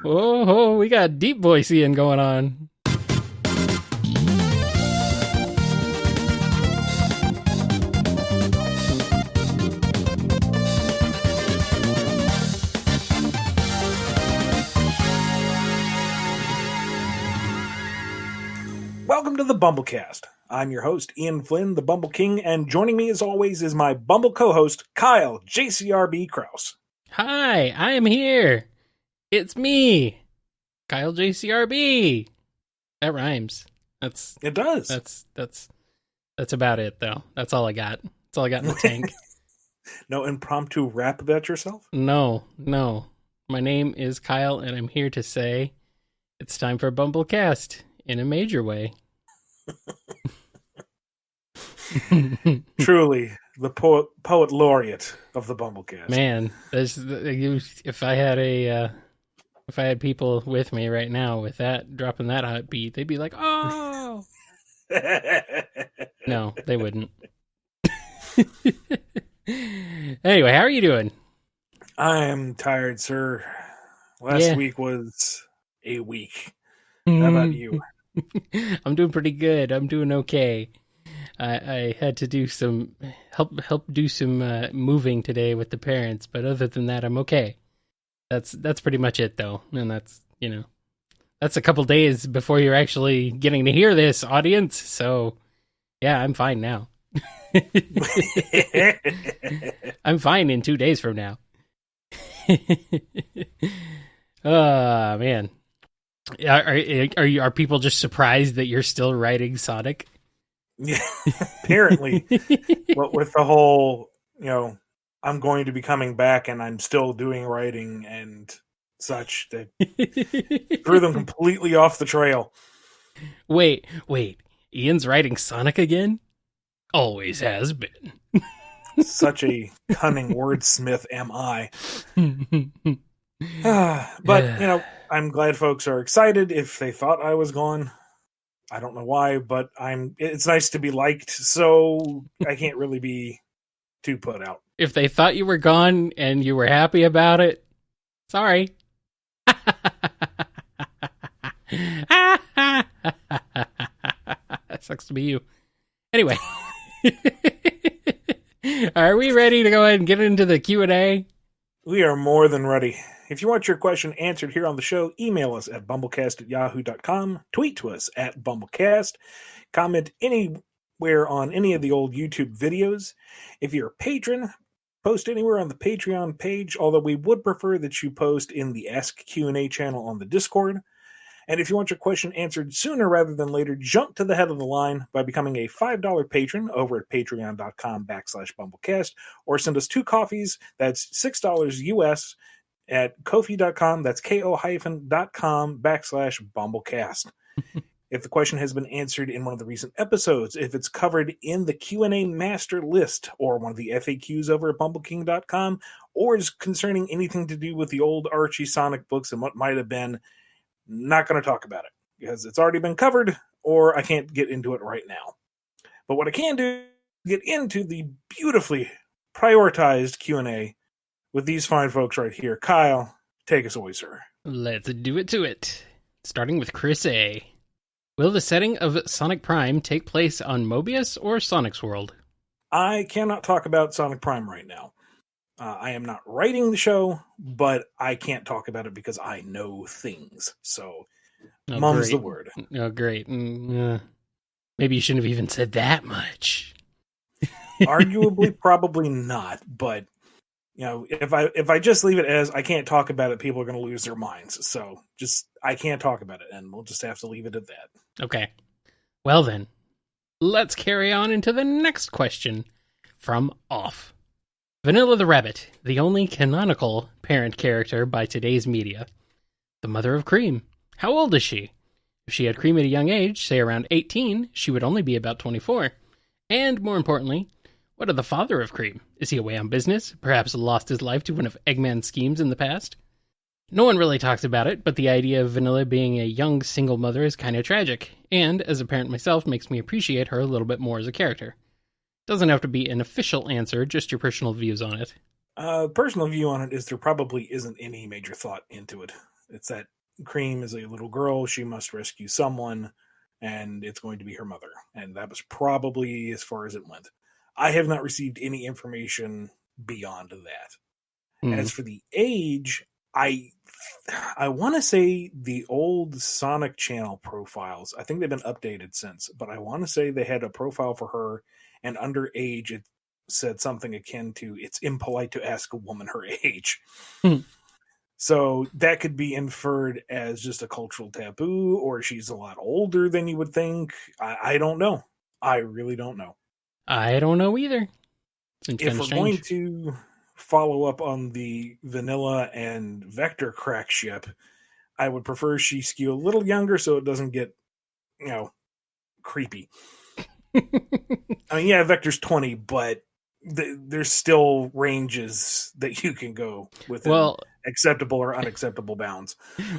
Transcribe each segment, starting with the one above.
Whoa, we got deep voicing going on. Welcome to the BumbleKast. I'm your host, Ian Flynn, the Bumble King, and joining me as always is my Bumble co-host, Kyle JCRB Kraus. Hi, I am here. It's me, Kyle JCRB. That rhymes. It does. That's about it, though. That's all I got. That's all I got in the tank. No impromptu rap about yourself? No. My name is Kyle, and I'm here to say it's time for BumbleKast in a major way. Truly, the poet laureate of the BumbleKast. Man, if I had people with me right now with that dropping that hot beat, they'd be like, "Oh!" No, they wouldn't. Anyway, how are you doing? I am tired, sir. Last week was a week. How about you? I'm doing pretty good. I'm doing okay. I had to do some help do some moving today with the parents, but other than that, I'm okay. That's pretty much it, though, and that's a couple days before you're actually getting to hear this, audience. So, yeah, I'm fine now. I'm fine in 2 days from now. Oh man. Are people just surprised that you're still writing Sonic? Yeah, apparently. But with the whole, I'm going to be coming back and I'm still doing writing and such, that threw them completely off the trail. Wait. Ian's writing Sonic again? Always has been. Such a cunning wordsmith am I. But, I'm glad folks are excited. If they thought I was gone, I don't know why, but it's nice to be liked, so I can't really be too put out. If they thought you were gone and you were happy about it, sorry. Sucks to be you. Anyway. Are we ready to go ahead and get into the Q&A? We are more than ready. If you want your question answered here on the show, email us at BumbleKast@yahoo.com, tweet to us at BumbleKast, comment anywhere on any of the old YouTube videos. If you're a patron, post anywhere on the Patreon page, although we would prefer that you post in the Ask Q&A channel on the Discord. And if you want your question answered sooner rather than later, jump to the head of the line by becoming a $5 patron over at patreon.com/BumbleKast, or send us 2 coffees. That's $6 US at Ko-fi.com. That's ko-fi.com/BumbleKast. If the question has been answered in one of the recent episodes, if it's covered in the Q&A master list or one of the FAQs over at BumbleKing.com, or is concerning anything to do with the old Archie Sonic books and what might have been, not going to talk about it because it's already been covered, or I can't get into it right now. But what I can do is get into the beautifully prioritized Q&A with these fine folks right here. Kyle, take us away, sir. Let's do it to it. Starting with Chris A. Will the setting of Sonic Prime take place on Mobius or Sonic's world? I cannot talk about Sonic Prime right now. I am not writing the show, but I can't talk about it because I know things. So, mum's the word. Oh, great. Maybe you shouldn't have even said that much. Arguably, probably not. But, if I just leave it as I can't talk about it, people are going to lose their minds. So, I can't talk about it, and we'll just have to leave it at that. Okay. Well then, let's carry on into the next question from Off. Vanilla the Rabbit, the only canonical parent character by today's media. The mother of Cream. How old is she? If she had Cream at a young age, say around 18, she would only be about 24. And more importantly, what of the father of Cream? Is he away on business? Perhaps lost his life to one of Eggman's schemes in the past? No one really talks about it, but the idea of Vanilla being a young single mother is kind of tragic, and as a parent myself makes me appreciate her a little bit more as a character. Doesn't have to be an official answer, just your personal views on it. Personal view on it is there probably isn't any major thought into it. It's that Cream is a little girl. She must rescue someone, and it's going to be her mother. And that was probably as far as it went. I have not received any information beyond that. Hmm. As for the age, I want to say the old Sonic Channel profiles, I think they've been updated since, but I want to say they had a profile for her, and under age it said something akin to, it's impolite to ask a woman her age. Hmm. So that could be inferred as just a cultural taboo, or she's a lot older than you would think. I don't know. I really don't know. I don't know either. Seems If kind we're of going strange. to follow up on the Vanilla and Vector crack ship, I would prefer she skew a little younger so it doesn't get, creepy. I mean, yeah, Vector's 20, but there's still ranges that you can go within Well, acceptable or unacceptable bounds.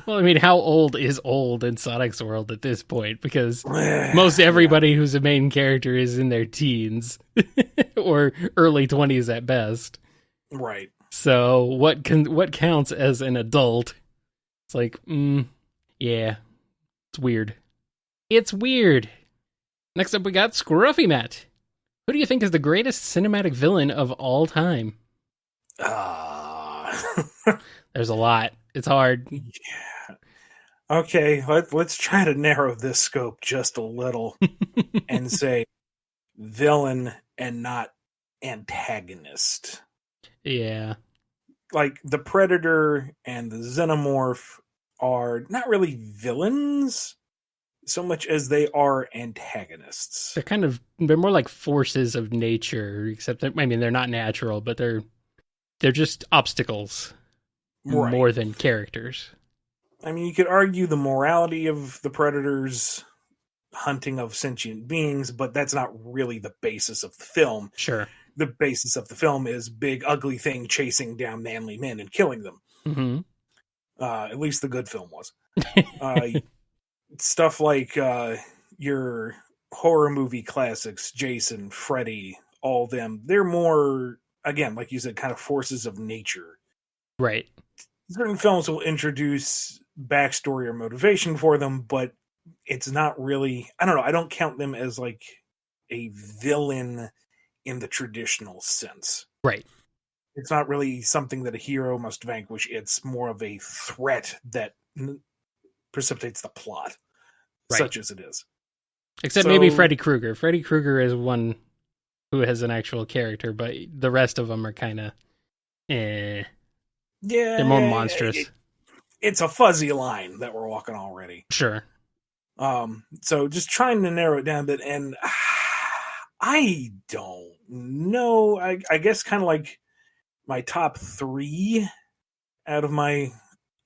I mean, how old is old in Sonic's world at this point? Because most everybody who's a main character is in their teens or early 20s at best. Right. So what counts as an adult? It's like, yeah, it's weird. It's weird. Next up, we got Scruffymatt. Who do you think is the greatest cinematic villain of all time? There's a lot. It's hard. Yeah. Okay, let's try to narrow this scope just a little and say villain and not antagonist. Yeah. Like the Predator and the Xenomorph are not really villains so much as they are antagonists. They're more like forces of nature, except that, I mean, they're not natural, but they're just obstacles more than characters. I mean, you could argue the morality of the Predator's hunting of sentient beings, but that's not really the basis of the film. Sure. The basis of the film is big, ugly thing chasing down manly men and killing them. Mm-hmm. At least the good film was. Stuff like your horror movie classics, Jason, Freddy, all them, they're more, again, like you said, kind of forces of nature. Right. Certain films will introduce backstory or motivation for them, but it's not really, I don't know, I don't count them as like a villain in the traditional sense. Right. It's not really something that a hero must vanquish. It's more of a threat that precipitates the plot, such as it is. Except maybe Freddy Krueger. Freddy Krueger is one who has an actual character, but the rest of them are kind of, Yeah, they're more monstrous. It's a fuzzy line that we're walking already. Sure. So just trying to narrow it down a bit, and I don't know. I guess kind of like my top 3 out of my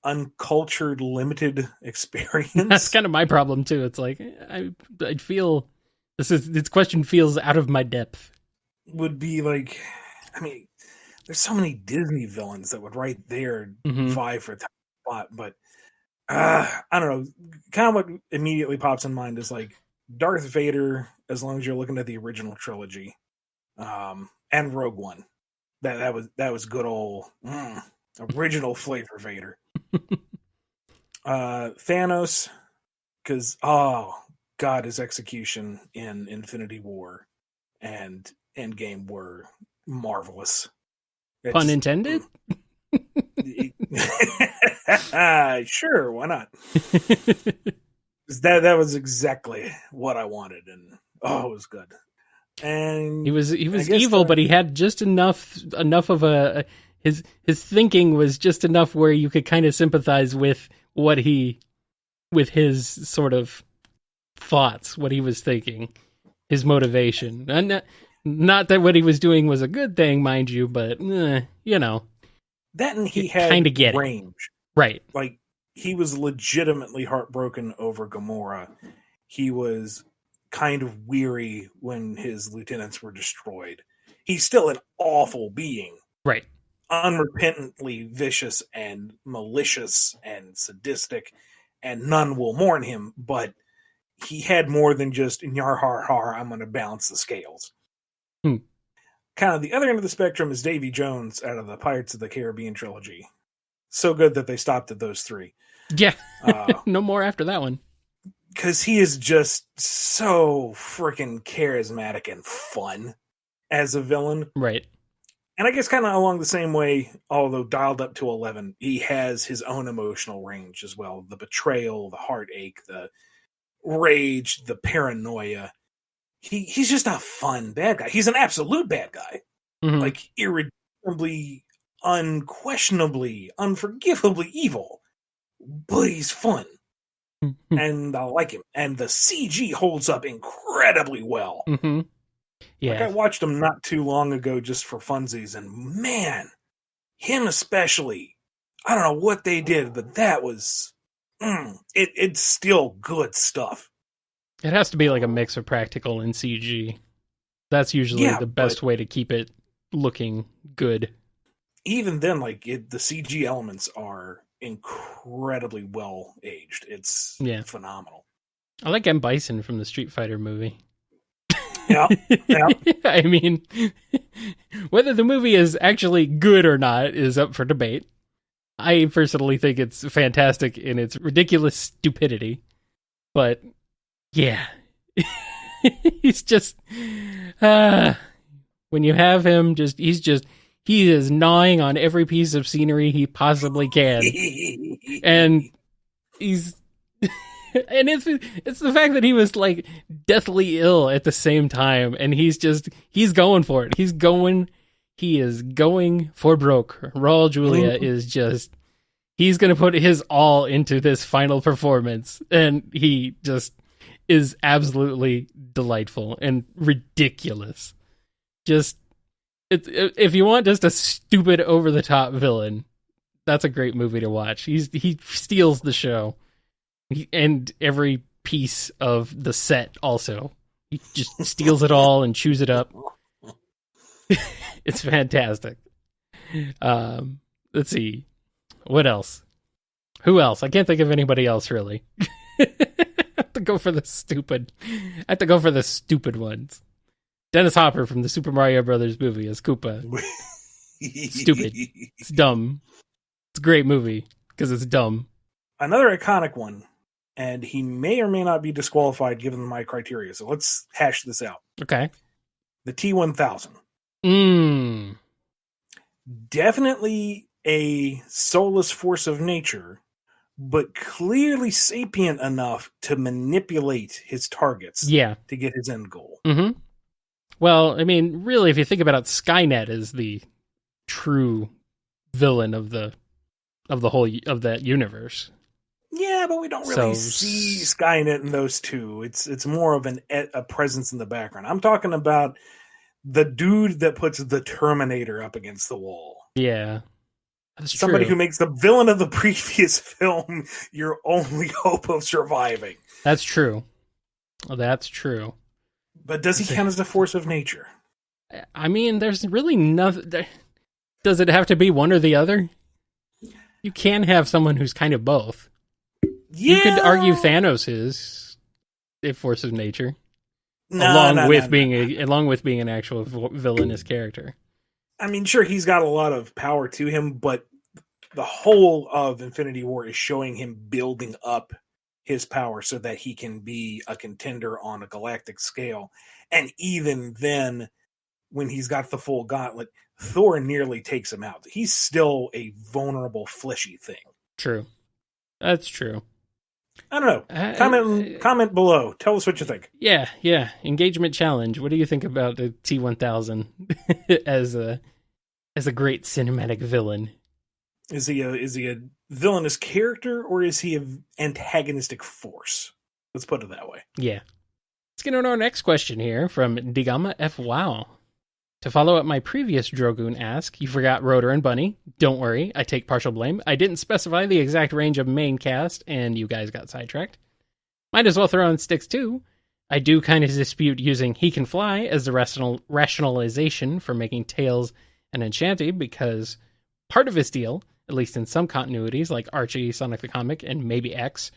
uncultured, limited experience. That's kind of my problem too. It's like I feel this question feels out of my depth. Would be like, I mean, there's so many Disney villains that would right there vie for top spot, but I don't know. Kind of what immediately pops in mind is like Darth Vader, as long as you're looking at the original trilogy, and Rogue One. That was good old original flavor Vader. Thanos, because God, his execution in Infinity War and Endgame were marvelous. Pun intended? Sure, why not? That was exactly what I wanted, and it was good. And he was evil, but he had just enough of a his thinking was just enough where you could kind of sympathize with with his sort of thoughts, what he was thinking, his motivation. And not that what he was doing was a good thing, mind you, but you know. That and he had kind of range. Right. Like, he was legitimately heartbroken over Gamora. He was kind of weary when his lieutenants were destroyed. He's still an awful being. Right. Unrepentantly vicious and malicious and sadistic, and none will mourn him, but he had more than just, yar har har, I'm going to balance the scales. Kind of the other end of the spectrum is Davy Jones out of the Pirates of the Caribbean trilogy. So good that they stopped at those 3. Yeah. Uh, No more after that one. because he is just so freaking charismatic and fun as a villain. Right. And I guess kind of along the same way, although dialed up to 11, he has his own emotional range as well. The betrayal, the heartache, the rage, the paranoia. He's just a fun bad guy. He's an absolute bad guy. Mhm. Like, irredeemably, unquestionably, unforgivably evil. But he's fun. And I like him. And the CG holds up incredibly well. Mm-hmm. Yeah. Like, I watched him not too long ago just for funsies, and man, him especially, I don't know what they did, but that was, it's still good stuff. It has to be like a mix of practical and CG. That's usually the best way to keep it looking good. Even then, like, the CG elements are incredibly well aged. It's phenomenal. I like M. Bison from the Street Fighter movie. Yeah. I mean, whether the movie is actually good or not is up for debate. I personally think it's fantastic in its ridiculous stupidity. But, yeah. He's just... when you have him, he is gnawing on every piece of scenery he possibly can. And he's... And it's the fact that he was like deathly ill at the same time, and he's going for it. He is going for broke. Raul Julia is just, he's going to put his all into this final performance, and he just is absolutely delightful and ridiculous. Just, if you want just a stupid over the top villain, that's a great movie to watch. He steals the show. And every piece of the set also. He just steals it all and chews it up. It's fantastic. Let's see. What else? Who else? I can't think of anybody else, really. I have to go for the stupid ones. Dennis Hopper from the Super Mario Brothers movie as Koopa. Stupid. It's dumb. It's a great movie because it's dumb. Another iconic one. And he may or may not be disqualified given my criteria. So let's hash this out. Okay. The T-1000. Definitely a soulless force of nature, but clearly sapient enough to manipulate his targets to get his end goal. Mm-hmm. Well, I mean, really, if you think about it, Skynet is the true villain of that universe. Yeah, but we don't really see Skynet in those two. It's more of a presence in the background. I'm talking about the dude that puts the Terminator up against the wall. Yeah, that's somebody true. Who makes the villain of the previous film your only hope of surviving. That's true. That's true. But does he count as a force of nature? I mean, there's really nothing. Does it have to be one or the other? You can have someone who's kind of both. Yeah. You could argue Thanos is a force of nature, along with being an actual villainous character. I mean, sure, he's got a lot of power to him, but the whole of Infinity War is showing him building up his power so that he can be a contender on a galactic scale. And even then, when he's got the full gauntlet, Thor nearly takes him out. He's still a vulnerable, fleshy thing. True. That's true. I don't know. Comment below. Tell us what you think. Yeah. Engagement challenge. What do you think about the T-1000 as a great cinematic villain? Is he a villainous character, or is he an antagonistic force? Let's put it that way. Yeah. Let's get on our next question here from Digamma-F-Wau. To follow up my previous Drogune ask, you forgot Rotor and Bunnie. Don't worry, I take partial blame. I didn't specify the exact range of main cast, and you guys got sidetracked. Might as well throw in Sticks too. I do kind of dispute using He Can Fly as the rationalization for making Tails an Enchanty, because part of his deal, at least in some continuities, like Archie, Sonic the Comic, and maybe X,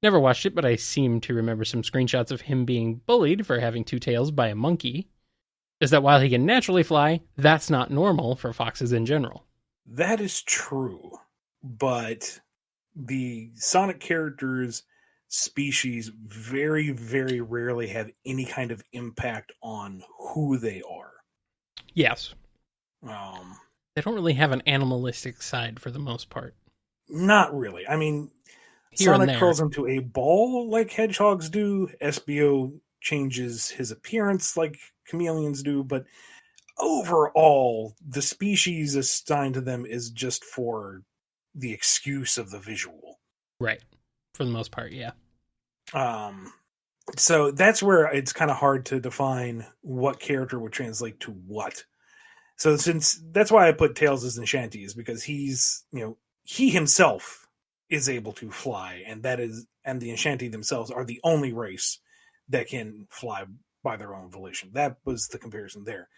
never watched it, but I seem to remember some screenshots of him being bullied for having two tails by a monkey, is that while he can naturally fly, that's not normal for foxes in general. That is true, but the Sonic characters' species very, very rarely have any kind of impact on who they are. Yes. They don't really have an animalistic side for the most part. Not really. I mean, Here and Sonic there. curls into a ball like hedgehogs do. SBO changes his appearance like chameleons do, but overall, the species assigned to them is just for the excuse of the visual. Right. For the most part, yeah. So that's where it's kind of hard to define what character would translate to what. So since that's why I put Tails as Enchanty, is because he's, he himself is able to fly, and the Enchanty themselves are the only race that can fly by their own volition. That was the comparison there.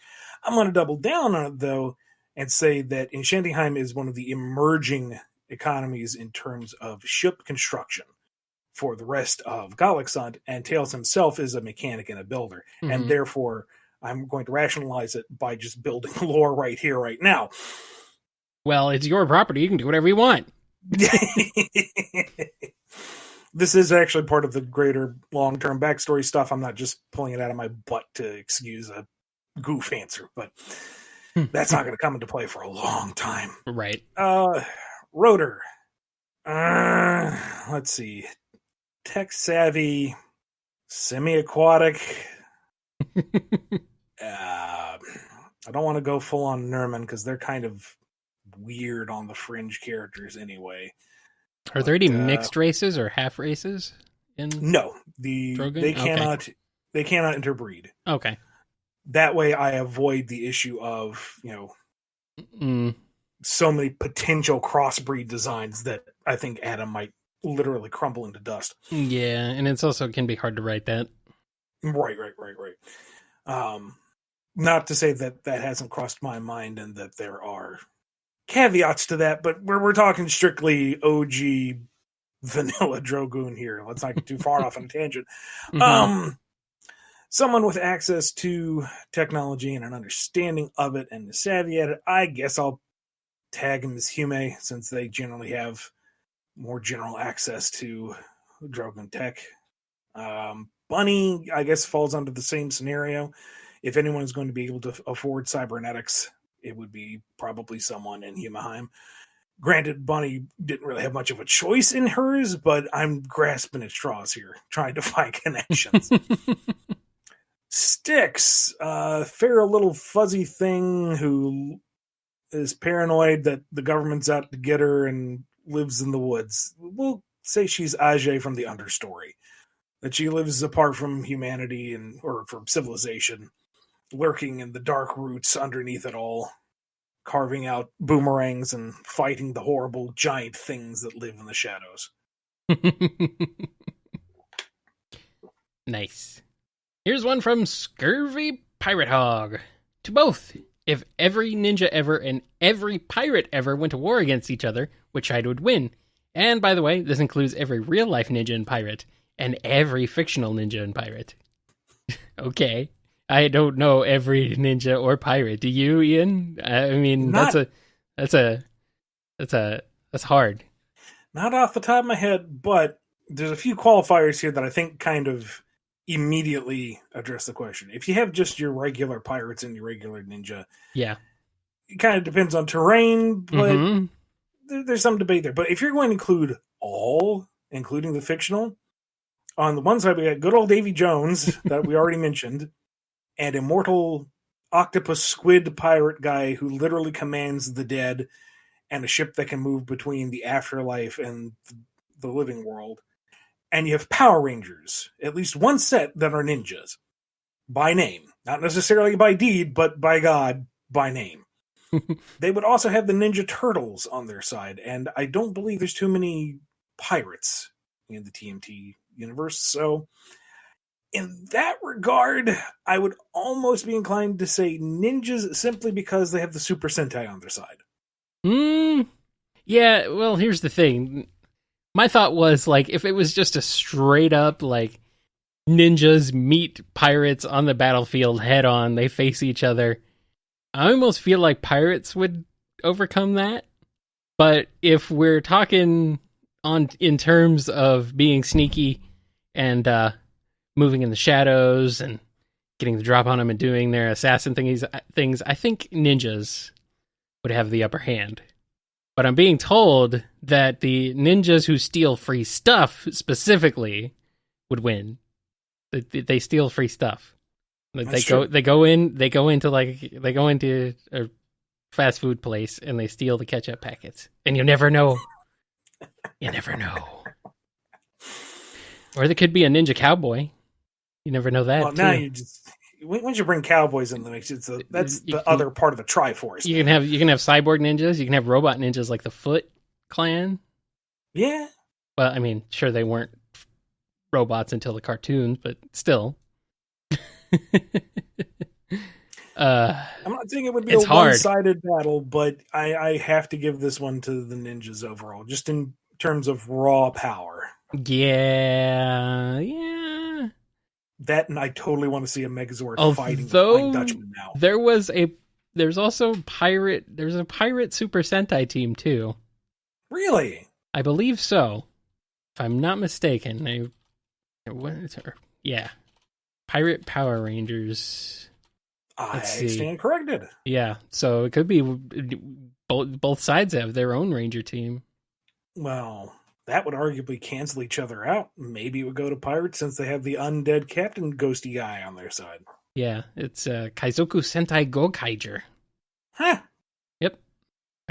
I'm going to double down on it, though, and say that Enchantyheim is one of the emerging economies in terms of ship construction for the rest of Galaxant, and Tails himself is a mechanic and a builder, and therefore I'm going to rationalize it by just building lore right here, right now. Well, it's your property. You can do whatever you want. This is actually part of the greater long-term backstory stuff. I'm not just pulling it out of my butt to excuse a goof answer, but that's not going to come into play for a long time. Right. Rotor. Let's see. Tech-savvy, semi-aquatic. I don't want to go full-on Nerman because they're kind of weird on the fringe characters anyway. Are there any mixed races or half races in No, Drogune? They cannot interbreed. Okay. That way I avoid the issue of, so many potential crossbreed designs that I think Adam might literally crumble into dust. Yeah, and it's also can be hard to write that. Right. Not to say that hasn't crossed my mind and that there are caveats to that, but we're talking strictly OG vanilla Drogune here. Let's not get too far off on a tangent. Someone with access to technology and an understanding of it and is savvy at it, I guess I'll tag him as Hume, since they generally have more general access to Drogune tech. Bunnie, I guess, falls under the same scenario. If anyone is going to be able to afford cybernetics, it would be probably someone in Humeheim. Granted, Bunnie didn't really have much of a choice in hers, but I'm grasping at straws here, trying to find connections. Styx, fair little fuzzy thing who is paranoid that the government's out to get her and lives in the woods. We'll say she's Ajay from the understory. That she lives apart from humanity or from civilization, lurking in the dark roots underneath it all, carving out boomerangs and fighting the horrible giant things that live in the shadows. Nice. Here's one from Scurvy Pirate Hog. To both, if every ninja ever and every pirate ever went to war against each other, which side would win? And by the way, this includes every real-life ninja and pirate, and every fictional ninja and pirate. Okay. I don't know every ninja or pirate. Do you, Ian? I mean, that's hard. Not off the top of my head, but there's a few qualifiers here that I think kind of immediately address the question. If you have just your regular pirates and your regular ninja, yeah, it kind of depends on terrain, but there's some debate there. But if you're going to include all, including the fictional, on the one side we got good old Davy Jones that we already mentioned, and immortal octopus squid pirate guy who literally commands the dead, and a ship that can move between the afterlife and the living world. And you have Power Rangers, at least one set that are ninjas, by name. Not necessarily by deed, but by God, by name. They would also have the Ninja Turtles on their side, and I don't believe there's too many pirates in the TMT universe, so in that regard, I would almost be inclined to say ninjas simply because they have the Super Sentai on their side. Yeah, well, here's the thing. My thought was, if it was just a straight up, ninjas meet pirates on the battlefield head on, they face each other, I almost feel like pirates would overcome that. But if we're talking in terms of being sneaky and moving in the shadows and getting the drop on them and doing their assassin things, I think ninjas would have the upper hand. But I'm being told that the ninjas who steal free stuff specifically would win. They steal free stuff. They go into a fast food place and they steal the ketchup packets, and you never know. You never know. Or there could be a ninja cowboy. You never know that. Well, now you just once you bring cowboys in the mix, that's the other part of the Triforce. You can have cyborg ninjas. You can have robot ninjas like the Foot Clan. Yeah. Well, I mean, sure they weren't robots until the cartoons, but still. I'm not saying it would be a one-sided battle, but I have to give this one to the ninjas overall, just in terms of raw power. Yeah. That, and I totally want to see a Megazord fighting Dutchman now. There's also a pirate Super Sentai team too. Really? I believe so. If I'm not mistaken. Yeah. Pirate Power Rangers. I stand corrected. Yeah, so it could be both sides have their own Ranger team. Well, that would arguably cancel each other out. Maybe it would go to Pirates since they have the undead Captain Ghosty guy on their side. Yeah, it's Kaizoku Sentai Gokaiger. Huh. Yep.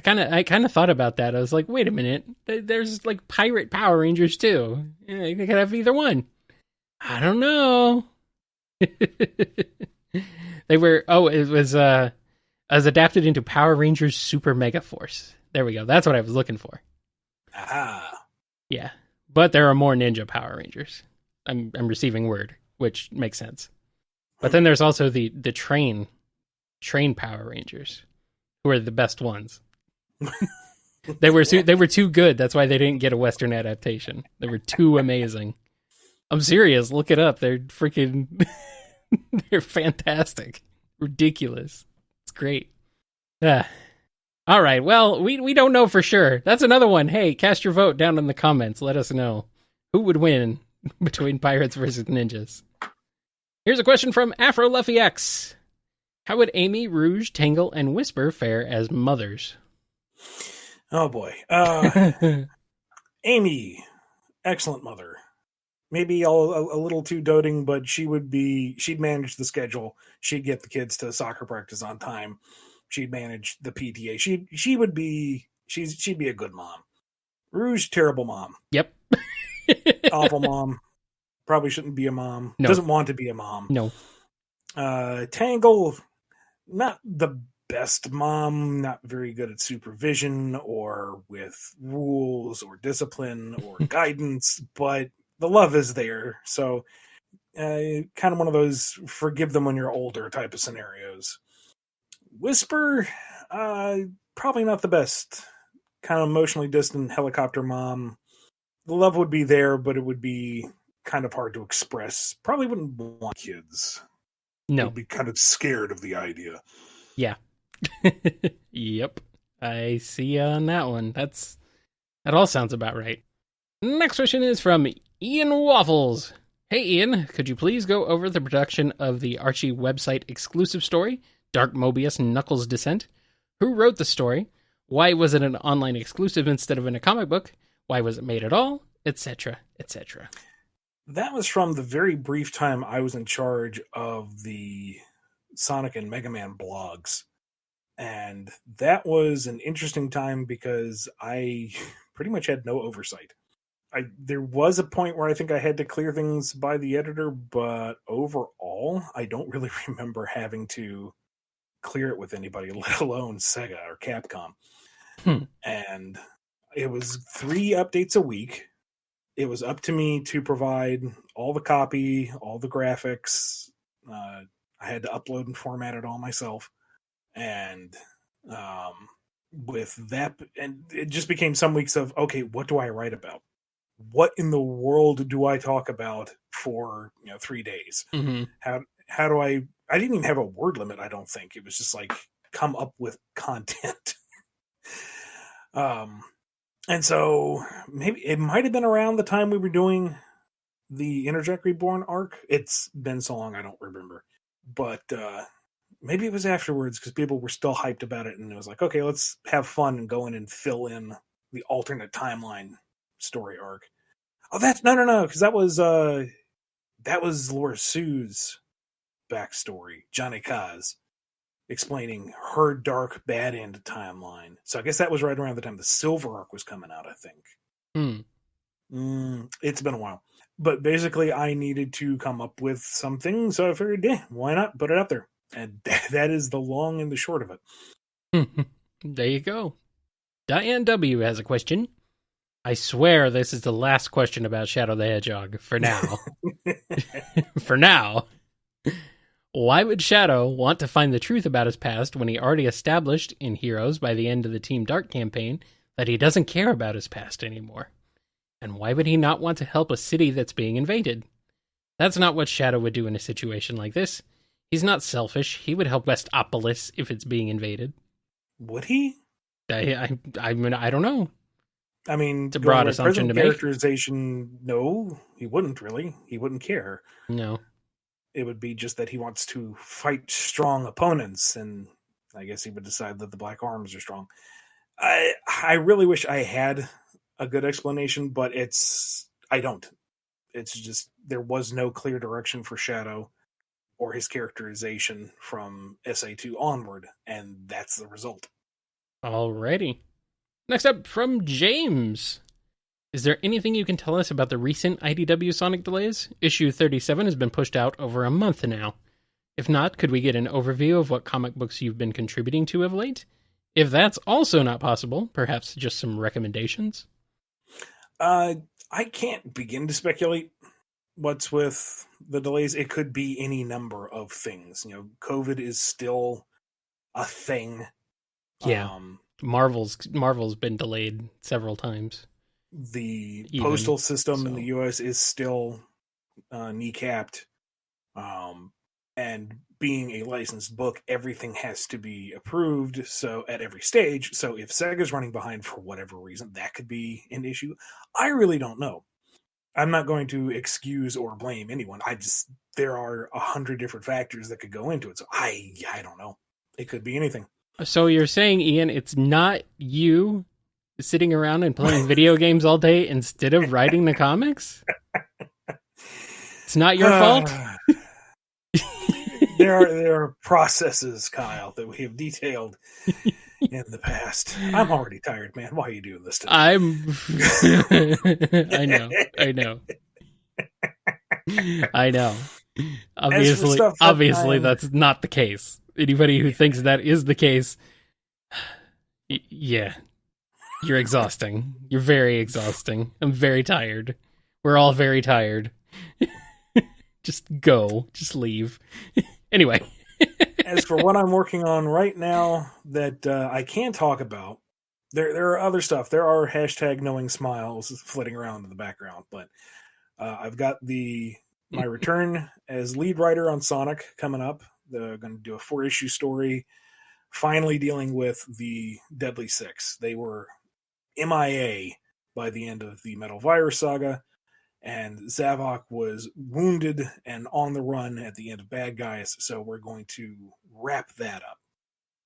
I kind of thought about that. I was like, wait a minute. There's like Pirate Power Rangers too. Yeah, you could have either one. I don't know. It was adapted into Power Rangers Super Mega Force. There we go. That's what I was looking for. Ah. Yeah. But there are more ninja Power Rangers. I'm receiving word, which makes sense. But then there's also the train Power Rangers, who are the best ones. They were too good. That's why they didn't get a Western adaptation. They were too amazing. I'm serious. Look it up. They're freaking... They're fantastic. Ridiculous. It's great. All right. Well, we don't know for sure. That's another one. Hey, cast your vote down in the comments. Let us know who would win between pirates versus ninjas. Here's a question from Afro Luffy X. How would Amy, Rouge, Tangle, and Whisper fare as mothers? Oh boy. Amy, excellent mother. Maybe a little too doting, but she'd manage the schedule. She'd get the kids to soccer practice on time. She'd manage the PTA. She'd be a good mom. Rouge, terrible mom. Yep. Awful mom. Probably shouldn't be a mom. No. Doesn't want to be a mom. No. Tangle, not the best mom, not very good at supervision or with rules or discipline or guidance, but the love is there, so kind of one of those forgive them when you're older type of scenarios. Whisper, probably not the best. Kind of emotionally distant helicopter mom. The love would be there, but it would be kind of hard to express. Probably wouldn't want kids. No. Would be kind of scared of the idea. Yeah. Yep. I see you on that one. That all sounds about right. Next question is from Ian Waffles. Hey Ian, could you please go over the production of the Archie website exclusive story, Dark Mobius Knuckles Descent? Who wrote the story? Why was it an online exclusive instead of in a comic book? Why was it made at all? Etc. etc. That was from the very brief time I was in charge of the Sonic and Mega Man blogs. And that was an interesting time because I pretty much had no oversight. There was a point where I think I had to clear things by the editor, but overall, I don't really remember having to clear it with anybody, let alone Sega or Capcom. And it was 3 updates a week. It was up to me to provide all the copy, all the graphics. I had to upload and format it all myself. And with that, and it just became some weeks of, okay, what do I write about? What in the world do I talk about for 3 days? Mm-hmm. How do I didn't even have a word limit, I don't think. It was just like come up with content. And so maybe it might have been around the time we were doing the Interject Reborn arc. It's been so long, I don't remember. But maybe it was afterwards because people were still hyped about it. And it was like, okay, let's have fun and go in and fill in the alternate timeline story arc. Oh, that's no, because that was Laura Sue's backstory, Johnny Kaz, explaining her dark bad end timeline. So I guess that was right around the time the Silver arc was coming out, I think. It's been a while. But basically, I needed to come up with something, so I figured, why not put it out there? And that is the long and the short of it. There you go. Diane W. has a question. I swear this is the last question about Shadow the Hedgehog, for now. For now. Why would Shadow want to find the truth about his past when he already established in Heroes by the end of the Team Dark campaign that he doesn't care about his past anymore? And why would he not want to help a city that's being invaded? That's not what Shadow would do in a situation like this. He's not selfish. He would help Westopolis if it's being invaded. Would he? I mean, I don't know. I mean, it's a broad assumption to make. Characterization, no, he wouldn't really. He wouldn't care. No. It would be just that he wants to fight strong opponents, and I guess he would decide that the Black Arms are strong. I really wish I had a good explanation, but I don't. It's just there was no clear direction for Shadow or his characterization from SA2 onward, and that's the result. Alrighty. Next up from James. Is there anything you can tell us about the recent IDW Sonic delays? Issue 37 has been pushed out over a month now. If not, could we get an overview of what comic books you've been contributing to of late? If that's also not possible, perhaps just some recommendations? I can't begin to speculate what's with the delays. It could be any number of things. COVID is still a thing. Yeah. Marvel's been delayed several times. The postal system in the U.S. is still kneecapped. And being a licensed book, everything has to be approved at every stage. So if Sega's running behind for whatever reason, that could be an issue. I really don't know. I'm not going to excuse or blame anyone. There are 100 different factors that could go into it. So I don't know. It could be anything. So you're saying, Ian, it's not you sitting around and playing video games all day instead of writing the comics? It's not your fault? There are processes, Kyle, that we have detailed in the past. I'm already tired, man. Why are you doing this to me? I know. Obviously, that's not the case. Anybody who thinks that is the case, yeah, you're exhausting. You're very exhausting. I'm very tired. We're all very tired. Just go. Just leave. Anyway. As for what I'm working on right now that I can talk about, there are other stuff. There are #knowing smiles flitting around in the background, but I've got my return as lead writer on Sonic coming up. They're going to do a 4-issue story, finally dealing with the Deadly Six. They were MIA by the end of the Metal Virus saga, and Zavok was wounded and on the run at the end of Bad Guys, so we're going to wrap that up.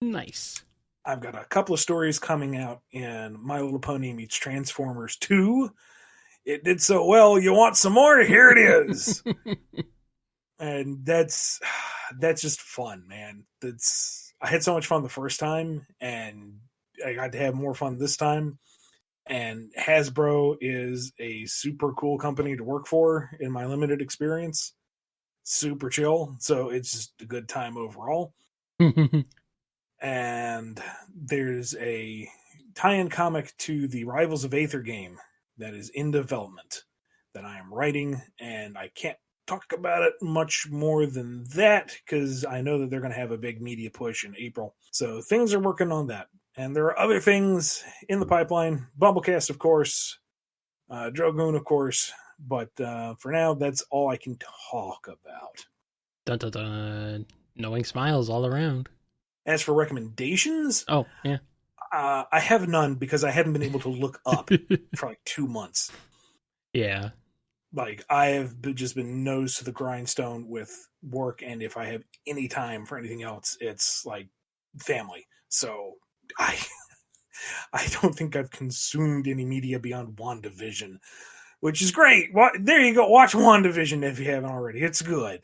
Nice. I've got a couple of stories coming out in My Little Pony Meets Transformers 2. It did so well, you want some more? Here it is. And that's just fun, man. I had so much fun the first time, and I got to have more fun this time. And Hasbro is a super cool company to work for in my limited experience. Super chill, so it's just a good time overall. And there's a tie-in comic to the Rivals of Aether game that is in development that I am writing, and I can't talk about it much more than that because I know that they're going to have a big media push in April. So things are working on that. And there are other things in the pipeline. BumbleKast, of course. Drogune, of course. But for now, that's all I can talk about. Dun, dun, dun. Knowing smiles all around. As for recommendations... Oh, yeah. I have none because I haven't been able to look up for like 2 months. Yeah. Like, I have just been nose to the grindstone with work, and if I have any time for anything else, it's like family. So I don't think I've consumed any media beyond WandaVision, which is great. There you go. Watch WandaVision if you haven't already. It's good.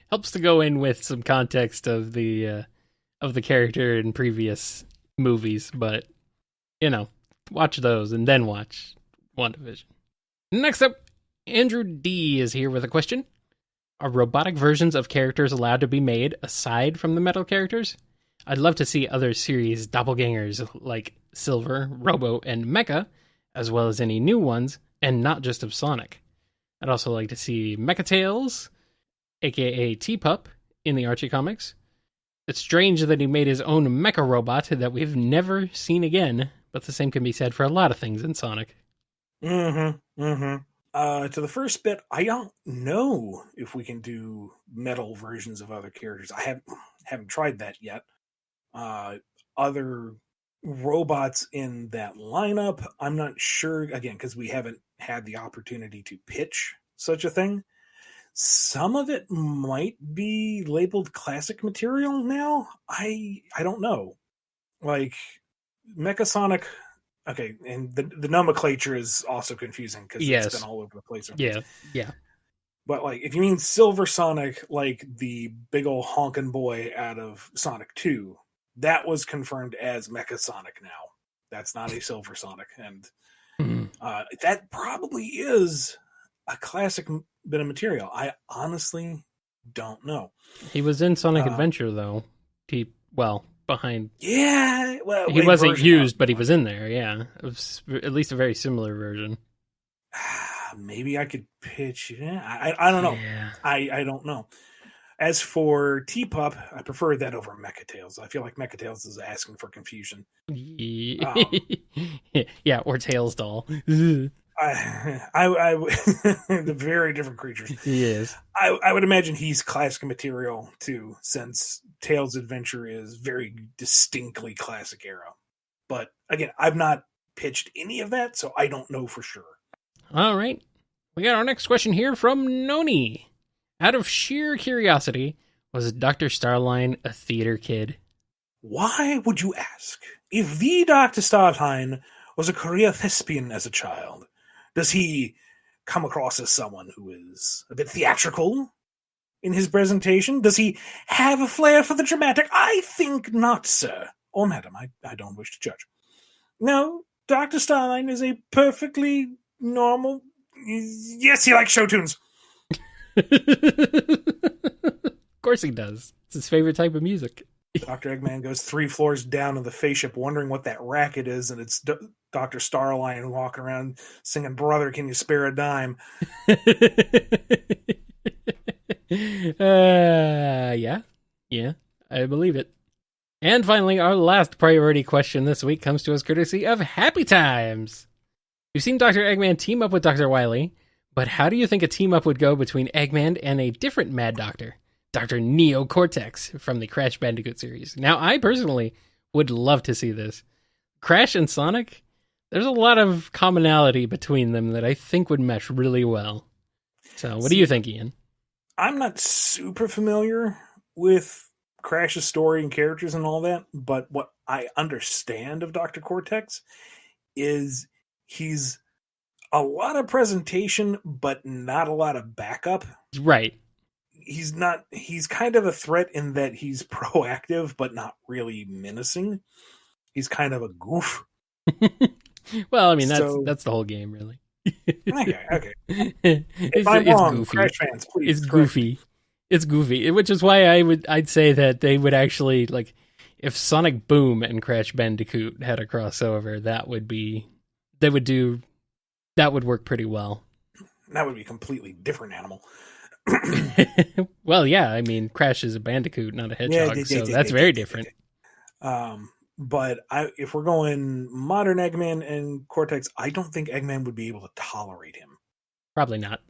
Helps to go in with some context of the character in previous movies, but watch those and then watch WandaVision. Next up, Andrew D is here with a question. Are robotic versions of characters allowed to be made aside from the metal characters? I'd love to see other series doppelgangers like Silver, Robo, and Mecha, as well as any new ones, and not just of Sonic. I'd also like to see Mechatails, aka T-Pup, in the Archie comics. It's strange that he made his own mecha robot that we've never seen again, but the same can be said for a lot of things in Sonic. To the first bit, I don't know if we can do metal versions of other characters. I haven't tried that yet. Other robots in that lineup, I'm not sure, again, because we haven't had the opportunity to pitch such a thing. Some of it might be labeled classic material now. I don't know. Like, Mecha Sonic. Okay, and the nomenclature is also confusing because it's been all over the place. Yeah. But like, if you mean Silver Sonic, like the big old honkin' boy out of Sonic 2, that was confirmed as Mecha Sonic now. That's not a Silver Sonic. And that probably is a classic bit of material. I honestly don't know. He was in Sonic Adventure, though. Behind. Yeah, well, he wasn't used, but he was in there. Yeah, it was at least a very similar version. Maybe I could pitch. Yeah, I don't know. Yeah. I don't know. As for T-Pup, I prefer that over Mechatails. I feel like Mechatails is asking for confusion. Yeah, or Tails doll. The very different creatures. He is. I would imagine he's classic material too, since Tails' Adventure is very distinctly classic era. But again, I've not pitched any of that, so I don't know for sure. All right. We got our next question here from Noni. Out of sheer curiosity, was Dr. Starline a theater kid? Why would you ask? If the Dr. Starline was a career thespian as a child, does he come across as someone who is a bit theatrical in his presentation? Does he have a flair for the dramatic? I think not, sir. Or madam, I don't wish to judge. No, Dr. Starline is a perfectly normal... Yes, he likes show tunes. Of course he does. It's his favorite type of music. Dr. Eggman goes 3 floors down in the face ship wondering what that racket is, and it's Dr. Starline walking around singing, "Brother, can you spare a dime?" Yeah, I believe it. And finally, our last priority question this week comes to us courtesy of Happy Times. We've seen Dr. Eggman team up with Dr. Wily, but how do you think a team-up would go between Eggman and a different Mad Doctor, Dr. Neo Cortex from the Crash Bandicoot series? Now, I personally would love to see this. Crash and Sonic, there's a lot of commonality between them that I think would mesh really well. So, what do you think, Ian? I'm not super familiar with Crash's story and characters and all that, but what I understand of Dr. Cortex is he's a lot of presentation, but not a lot of backup. Right. He's kind of a threat in that he's proactive, but not really menacing. He's kind of a goof. Well, I mean, that's the whole game, really. Okay. If I'm wrong, goofy. Crash fans, please. It's goofy. It's goofy, which is why I'd say that they would actually, like, if Sonic Boom and Crash Bandicoot had a crossover, that would work pretty well. That would be a completely different animal. Well, yeah, I mean, Crash is a Bandicoot, not a Hedgehog, so that's very different. But if we're going modern Eggman and Cortex, I don't think Eggman would be able to tolerate him. Probably not.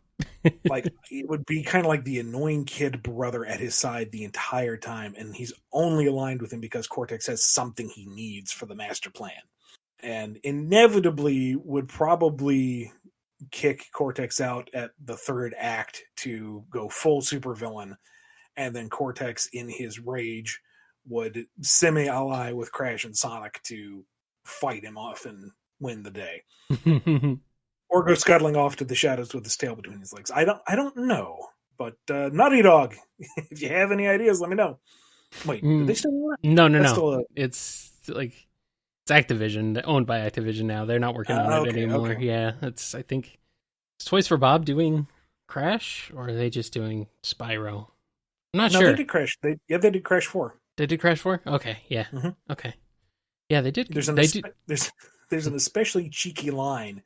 Like, it would be kind of like the annoying kid brother at his side the entire time, and he's only aligned with him because Cortex has something he needs for the master plan. And inevitably would probably kick Cortex out at the third act to go full supervillain, and then Cortex, in his rage, would semi-ally with Crash and Sonic to fight him off and win the day. Or go scuttling off to the shadows with his tail between his legs. I don't know. But Naughty Dog, if you have any ideas, let me know. Wait, do they still want it? No. It's like it's Activision, owned by Activision now. They're not working on it anymore. Okay. Yeah, I think is Toys for Bob doing Crash, or are they just doing Spyro? I'm not sure. They did Crash. They did Crash 4. They did Crash 4? Okay, yeah. Mm-hmm. Okay. Yeah, they did. There's an especially cheeky line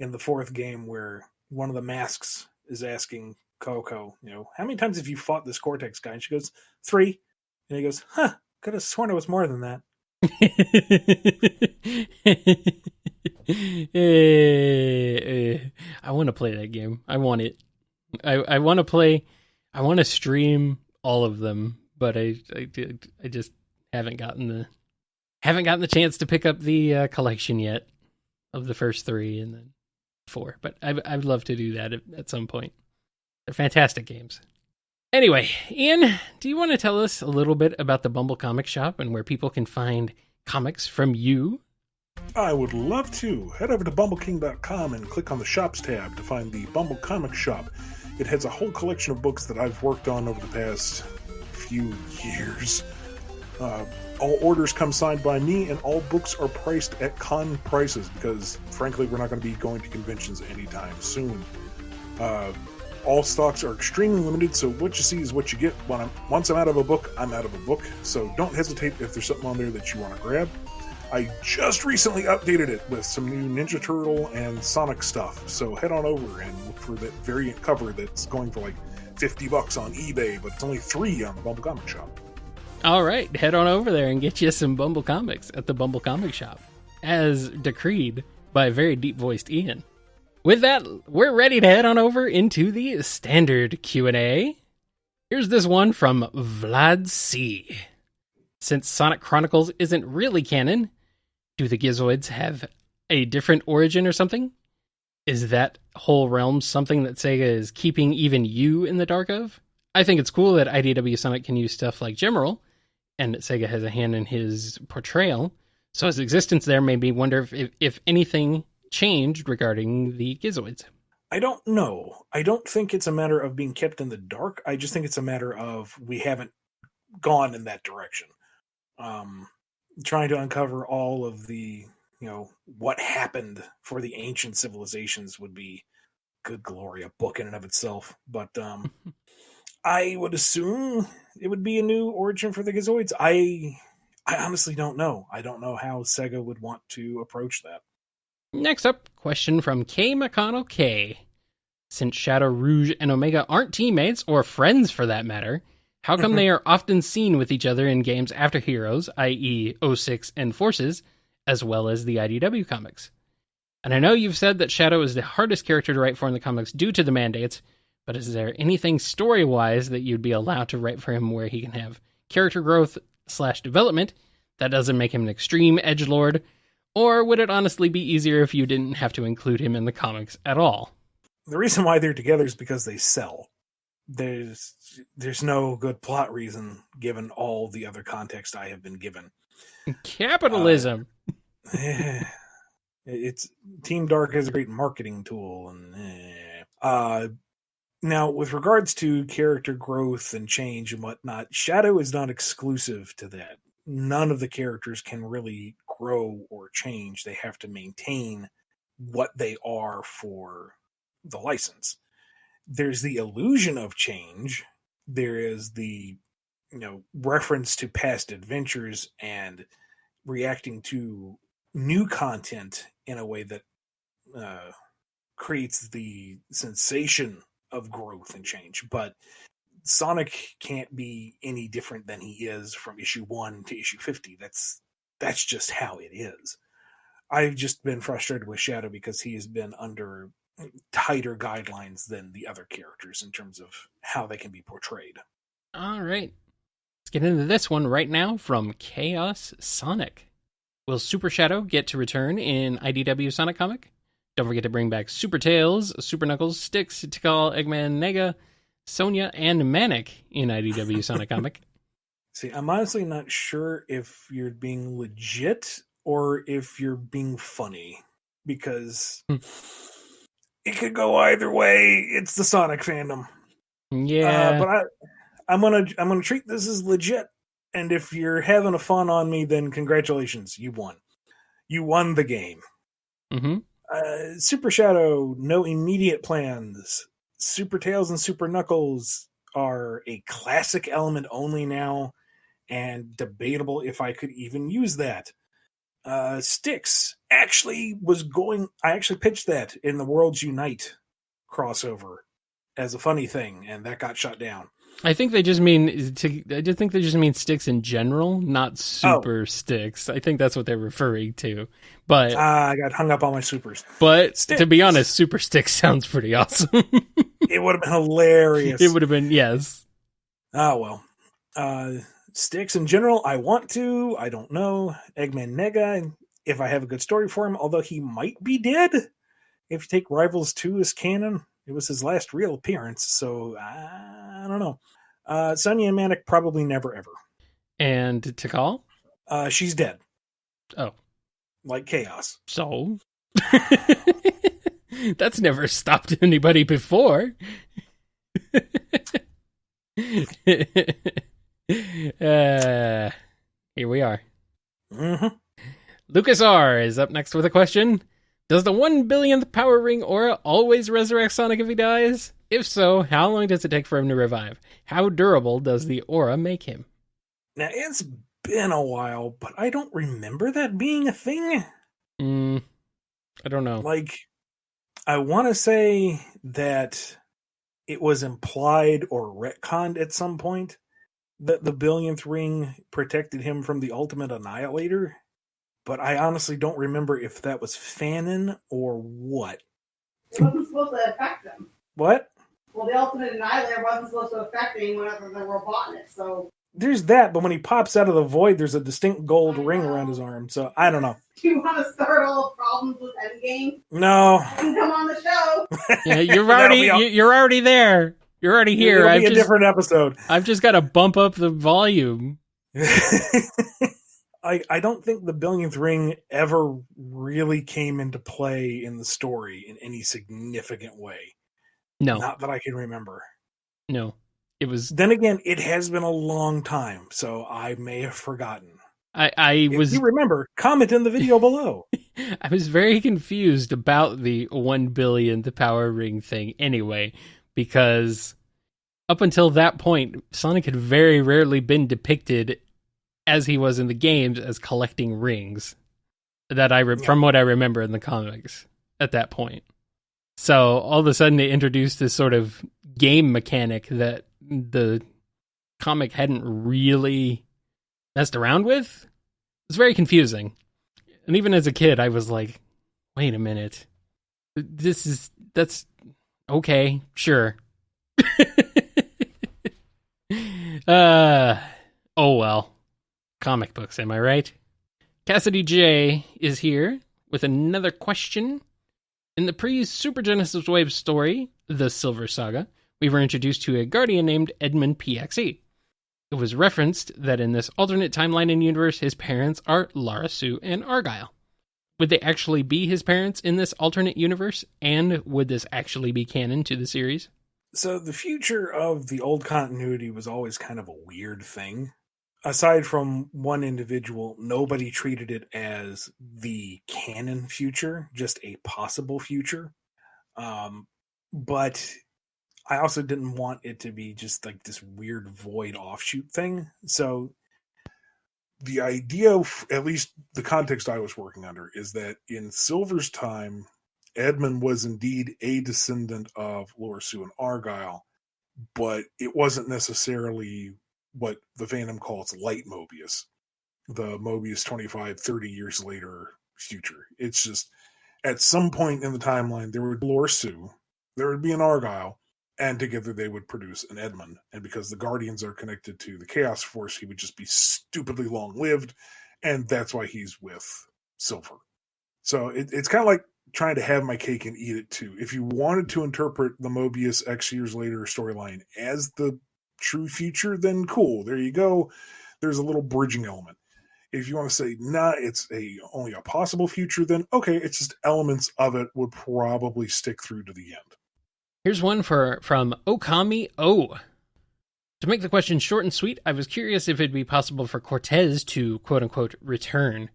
in the fourth game where one of the masks is asking Coco, how many times have you fought this Cortex guy? And she goes, 3. And he goes, could have sworn it was more than that. I want to play that game. I want it. I want to play. I want to stream all of them, but I just haven't gotten the chance to pick up the collection yet of the first 3 and then 4. But I'd love to do that at some point. They're fantastic games. Anyway, Ian, do you want to tell us a little bit about the Bumble Comic Shop and where people can find comics from you? I would love to. Head over to BumbleKing.com and click on the Shops tab to find the Bumble Comic Shop. It has a whole collection of books that I've worked on over the past few years. All orders come signed by me, and all books are priced at con prices because, frankly, we're not going to be going to conventions anytime soon. All stocks are extremely limited, so what you see is what you get. Once I'm out of a book, I'm out of a book. So don't hesitate if there's something on there that you want to grab. I just recently updated it with some new Ninja Turtle and Sonic stuff. So head on over and look for that variant cover that's going for like $50 on eBay, but it's only $3 on the Bumble Comic Shop. All right, head on over there and get you some Bumble Comics at the Bumble Comic Shop, as decreed by very deep-voiced Ian. With that, we're ready to head on over into the standard Q&A. Here's this one from Vlad C. Since Sonic Chronicles isn't really canon, do the Gizoids have a different origin or something? Is that whole realm something that Sega is keeping even you in the dark of? I think it's cool that IDW Sonic can use stuff like Gemerald, and that Sega has a hand in his portrayal, so his existence there made me wonder if anything changed regarding the Gizoids. I don't know. I don't think it's a matter of being kept in the dark. I just think it's a matter of we haven't gone in that direction. Trying to uncover all of the, what happened for the ancient civilizations would be, good glory, a book in and of itself. But I would assume it would be a new origin for the Gizoids. I honestly don't know. I don't know how Sega would want to approach that. Next up, question from K. McConnell K. Since Shadow, Rouge, and Omega aren't teammates, or friends for that matter, how come they are often seen with each other in games after Heroes, i.e. 06 and Forces, as well as the IDW comics? And I know you've said that Shadow is the hardest character to write for in the comics due to the mandates, but is there anything story-wise that you'd be allowed to write for him where he can have character growth / development that doesn't make him an extreme edgelord? Or would it honestly be easier if you didn't have to include him in the comics at all? The reason why they're together is because they sell. There's no good plot reason given all the other context I have been given. Capitalism. It's Team Dark is a great marketing tool, and now with regards to character growth and change and whatnot, Shadow is not exclusive to that. None of the characters can really grow or change. They have to maintain what they are for the license. There's the illusion of change. There is the, reference to past adventures and reacting to new content in a way that creates the sensation of growth and change. But Sonic can't be any different than he is from issue 1 to issue 50. That's just how it is. I've just been frustrated with Shadow because he has been under tighter guidelines than the other characters in terms of how they can be portrayed. All right. Let's get into this one right now from Chaos Sonic. Will Super Shadow get to return in IDW Sonic comic? Don't forget to bring back Super Tails, Super Knuckles, Sticks, Tikal, Eggman, Nega, Sonya, and Manic in IDW Sonic comic. See, I'm honestly not sure if you're being legit or if you're being funny, because it could go either way. It's the Sonic fandom. Yeah. But I'm gonna treat this as legit. And if you're having a fun on me, then congratulations, you won. You won the game. Mm-hmm. Super Shadow, no immediate plans. Super Tails and Super Knuckles are a classic element only now, and debatable if I could even use that. Sticks I actually pitched that in the Worlds Unite crossover as a funny thing, and that got shut down. I think they just mean Sticks in general, not Super Sticks. I think that's what they're referring to. But I got hung up on my supers. But Sticks. To be honest, Super Sticks sounds pretty awesome. It would have been hilarious. It would have been, yes. Oh well. Sticks in general, I want to. I don't know. Eggman Nega, if I have a good story for him, although he might be dead. If you take Rivals 2 as canon, it was his last real appearance, so I don't know. Sonya and Manic, probably never ever. And Tikal? She's dead. Oh. Like Chaos. So? That's never stopped anybody before. Here we are. Mm-hmm. Lucas R is up next with a question. Does the 1 billionth power ring aura always resurrect Sonic if he dies? If so, how long does it take for him to revive? How durable does the aura make him? Now, it's been a while, but I don't remember that being a thing. I don't know. Like, I want to say that it was implied or retconned at some point that the billionth ring protected him from the ultimate annihilator, but I honestly don't remember if that was fanon or what. It wasn't supposed to affect him. What? Well, the ultimate annihilator wasn't supposed to affect him whenever they were bought it, so... There's that, but when he pops out of the void, there's a distinct gold ring around his arm, so I don't know. Do you want to start all the problems with Endgame? No. You can come on the show. Yeah, you're already there. You're already here. It'll be a different episode. I've just got to bump up the volume. I don't think the billionth ring ever really came into play in the story in any significant way. No. Not that I can remember. No. It was... Then again, it has been a long time, so I may have forgotten. If you remember, comment in the video below. I was very confused about the 1 billionth power ring thing anyway, because up until that point, Sonic had very rarely been depicted as he was in the games as collecting rings. From what I remember in the comics at that point. So all of a sudden they introduced this sort of game mechanic that the comic hadn't really messed around with. It's very confusing. And even as a kid, I was like, wait a minute. That's okay, sure. Oh well. Comic books, am I right? Cassidy J is here with another question. In the pre-Super Genesis Wave story, The Silver Saga, we were introduced to a guardian named Edmund PXE. It was referenced that in this alternate timeline and universe, his parents are Lara Sue and Argyle. Would they actually be his parents in this alternate universe? And would this actually be canon to the series? So the future of the old continuity was always kind of a weird thing. Aside from one individual, nobody treated it as the canon future, just a possible future. But I also didn't want it to be just like this weird void offshoot thing. So the idea, at least the context I was working under, is that in Silver's time, Edmund was indeed a descendant of Lara Sue and Argyle, but it wasn't necessarily what the fandom calls light Mobius, the Mobius 25, 30 years later future. It's just At some point in the timeline, there would be Lore Sue, there would be an Argyle, and together they would produce an Eggman. And because the Guardians are connected to the Chaos Force, he would just be stupidly long-lived, and that's why he's with Silver. So it's kind of like trying to have my cake and eat it too. If you wanted to interpret the Mobius X years later storyline as the true future, then cool. There you go. There's a little bridging element. If you want to say, nah, it's only a possible future, then okay, it's just elements of it would probably stick through to the end. Here's one from Okami O. To make the question short and sweet, I was curious if it'd be possible for Cortez to quote-unquote return.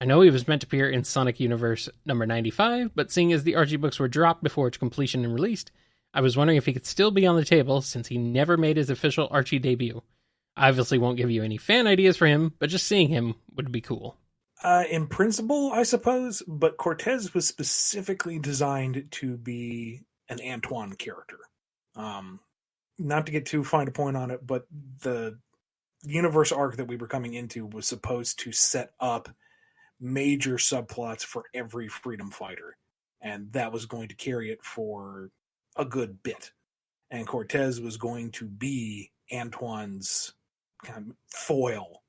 I know he was meant to appear in Sonic Universe number 95, but seeing as the Archie books were dropped before its completion and released, I was wondering if he could still be on the table since he never made his official Archie debut. I obviously won't give you any fan ideas for him, but just seeing him would be cool. In principle, I suppose, but Cortez was specifically designed to be an Antoine character. Not to get too fine a point on it, but the universe arc that we were coming into was supposed to set up major subplots for every freedom fighter, and that was going to carry it for a good bit. And Cortez was going to be Antoine's kind of foil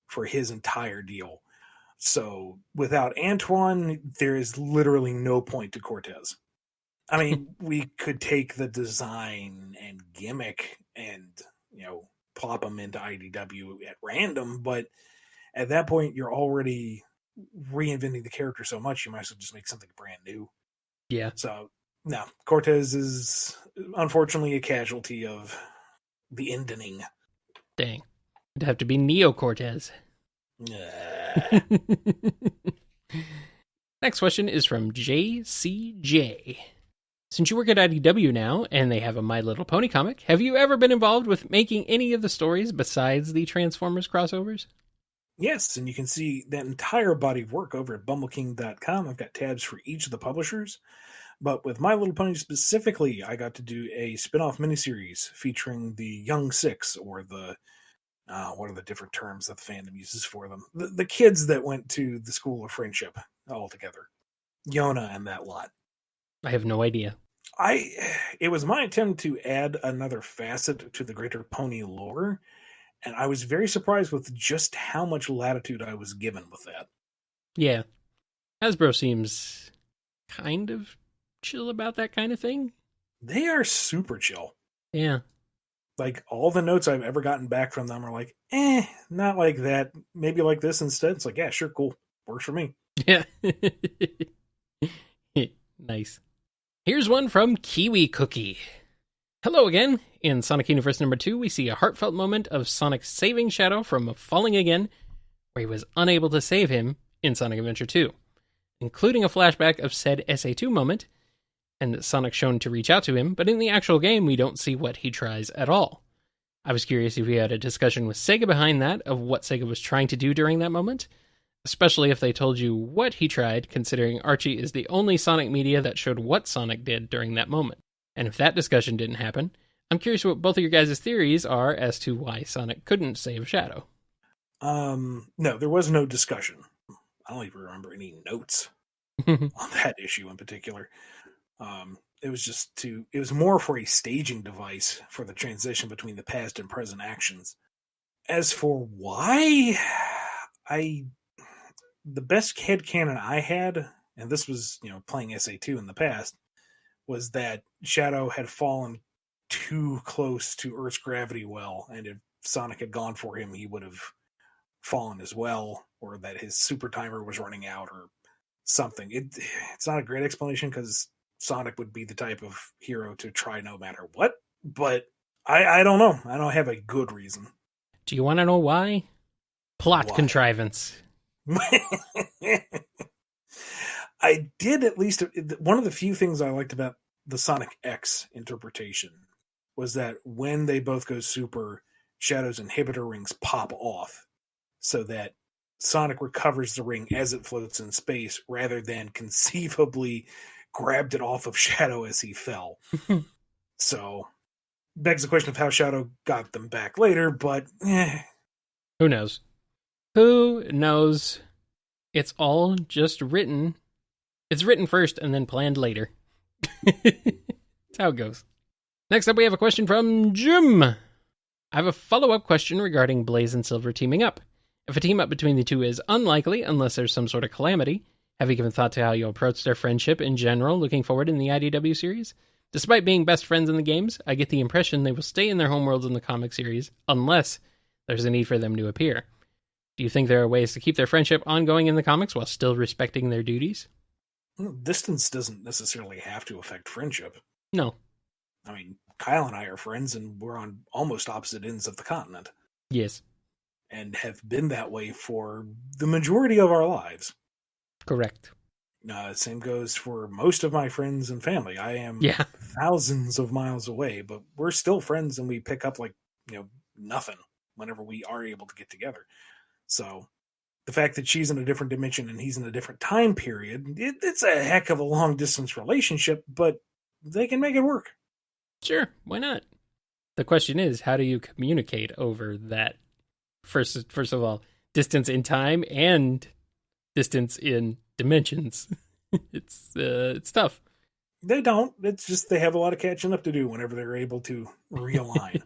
for his entire deal. So without Antoine, there is literally no point to Cortez. I mean, we could take the design and gimmick and, plop them into IDW at random, but at that point, you're already reinventing the character so much, you might as well just make something brand new. Yeah. So, no, Cortez is unfortunately a casualty of the ending. Dang. It'd have to be Neo Cortez. Next question is from JCJ. Since you work at IDW now, and they have a My Little Pony comic, have you ever been involved with making any of the stories besides the Transformers crossovers? Yes, and you can see that entire body of work over at BumbleKing.com. I've got tabs for each of the publishers. But with My Little Pony specifically, I got to do a spin-off miniseries featuring the Young Six, or the, what are the different terms that the fandom uses for them? The kids that went to the School of Friendship all together. Yona and that lot. I have no idea. It was my attempt to add another facet to the greater pony lore, and I was very surprised with just how much latitude I was given with that. Yeah. Hasbro seems kind of chill about that kind of thing. They are super chill. Yeah. Like, all the notes I've ever gotten back from them are like, not like that. Maybe like this instead. It's like, yeah, sure, cool. Works for me. Yeah. Nice. Here's one from Kiwi Cookie. Hello again. In Sonic Universe number 2, we see a heartfelt moment of Sonic saving Shadow from falling again, where he was unable to save him in Sonic Adventure 2, including a flashback of said SA2 moment, and Sonic shown to reach out to him, but in the actual game, we don't see what he tries at all. I was curious if we had a discussion with Sega behind that, of what Sega was trying to do during that moment, especially if they told you what he tried, considering Archie is the only Sonic media that showed what Sonic did during that moment. And if that discussion didn't happen, I'm curious what both of your guys' theories are as to why Sonic couldn't save Shadow. No, there was no discussion. I don't even remember any notes on that issue in particular. It was more for a staging device for the transition between the past and present actions. As for why, the best headcanon I had, and this was, playing SA2 in the past, was that Shadow had fallen too close to Earth's gravity well, and if Sonic had gone for him, he would have fallen as well, or that his super timer was running out, or something. It's not a great explanation, because Sonic would be the type of hero to try no matter what, but I don't know. I don't have a good reason. Do you want to know why? Plot Why? Contrivance. I did at least, one of the few things I liked about the Sonic X interpretation was that when they both go super, Shadow's inhibitor rings pop off, so that Sonic recovers the ring as it floats in space, rather than conceivably grabbed it off of Shadow as he fell. So, begs the question of how Shadow got them back later, but Who knows? Who knows? It's all just written It's written first and then planned later. That's how it goes. Next up, we have a question from Jim. I have a follow-up question regarding Blaze and Silver teaming up. If a team-up between the two is unlikely, unless there's some sort of calamity, have you given thought to how you'll approach their friendship in general looking forward in the IDW series? Despite being best friends in the games, I get the impression they will stay in their homeworlds in the comic series, unless there's a need for them to appear. Do you think there are ways to keep their friendship ongoing in the comics while still respecting their duties? Well, distance doesn't necessarily have to affect friendship. No. I mean, Kyle and I are friends, and we're on almost opposite ends of the continent. Yes. And have been that way for the majority of our lives. Correct. Same goes for most of my friends and family. I am thousands of miles away, but we're still friends, and we pick up nothing whenever we are able to get together. So the fact that she's in a different dimension and he's in a different time period, it's a heck of a long distance relationship, but they can make it work. Sure, why not? The question is, how do you communicate over that? First of all, distance in time and distance in dimensions. It's tough. They don't. It's just they have a lot of catching up to do whenever they're able to realign.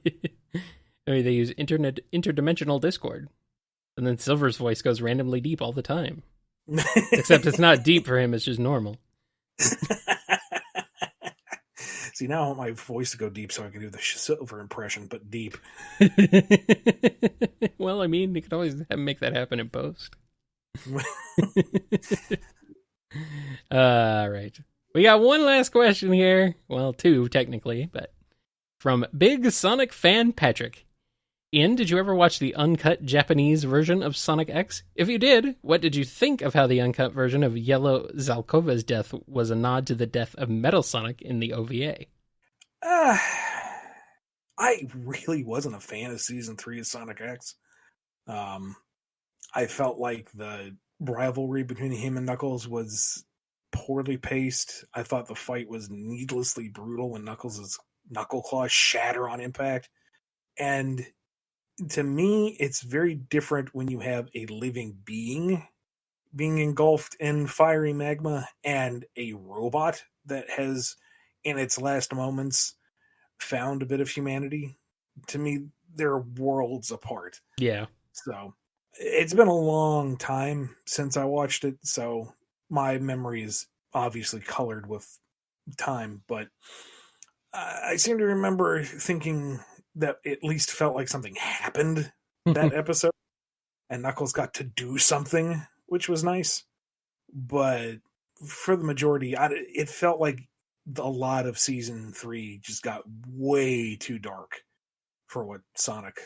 I mean, they use interdimensional Discord. And then Silver's voice goes randomly deep all the time. Except it's not deep for him, it's just normal. See, now I want my voice to go deep so I can do the Silver impression, but deep. Well, I mean, you could always make that happen in post. All right. We got one last question here. Well, two, technically, but from Big Sonic Fan Patrick. Ian, did you ever watch the uncut Japanese version of Sonic X? If you did, what did you think of how the uncut version of Yellow Zalkova's death was a nod to the death of Metal Sonic in the OVA? I really wasn't a fan of Season 3 of Sonic X. I felt like the rivalry between him and Knuckles was poorly paced. I thought the fight was needlessly brutal when Knuckles' knuckle claws shatter on impact. And to me, it's very different when you have a living being being engulfed in fiery magma and a robot that has, in its last moments, found a bit of humanity. To me, they're worlds apart. Yeah. So it's been a long time since I watched it, so my memory is obviously colored with time, but I seem to remember thinking that it at least felt like something happened that episode, and Knuckles got to do something, which was nice. But for the majority, it felt like a lot of Season 3 just got way too dark for what Sonic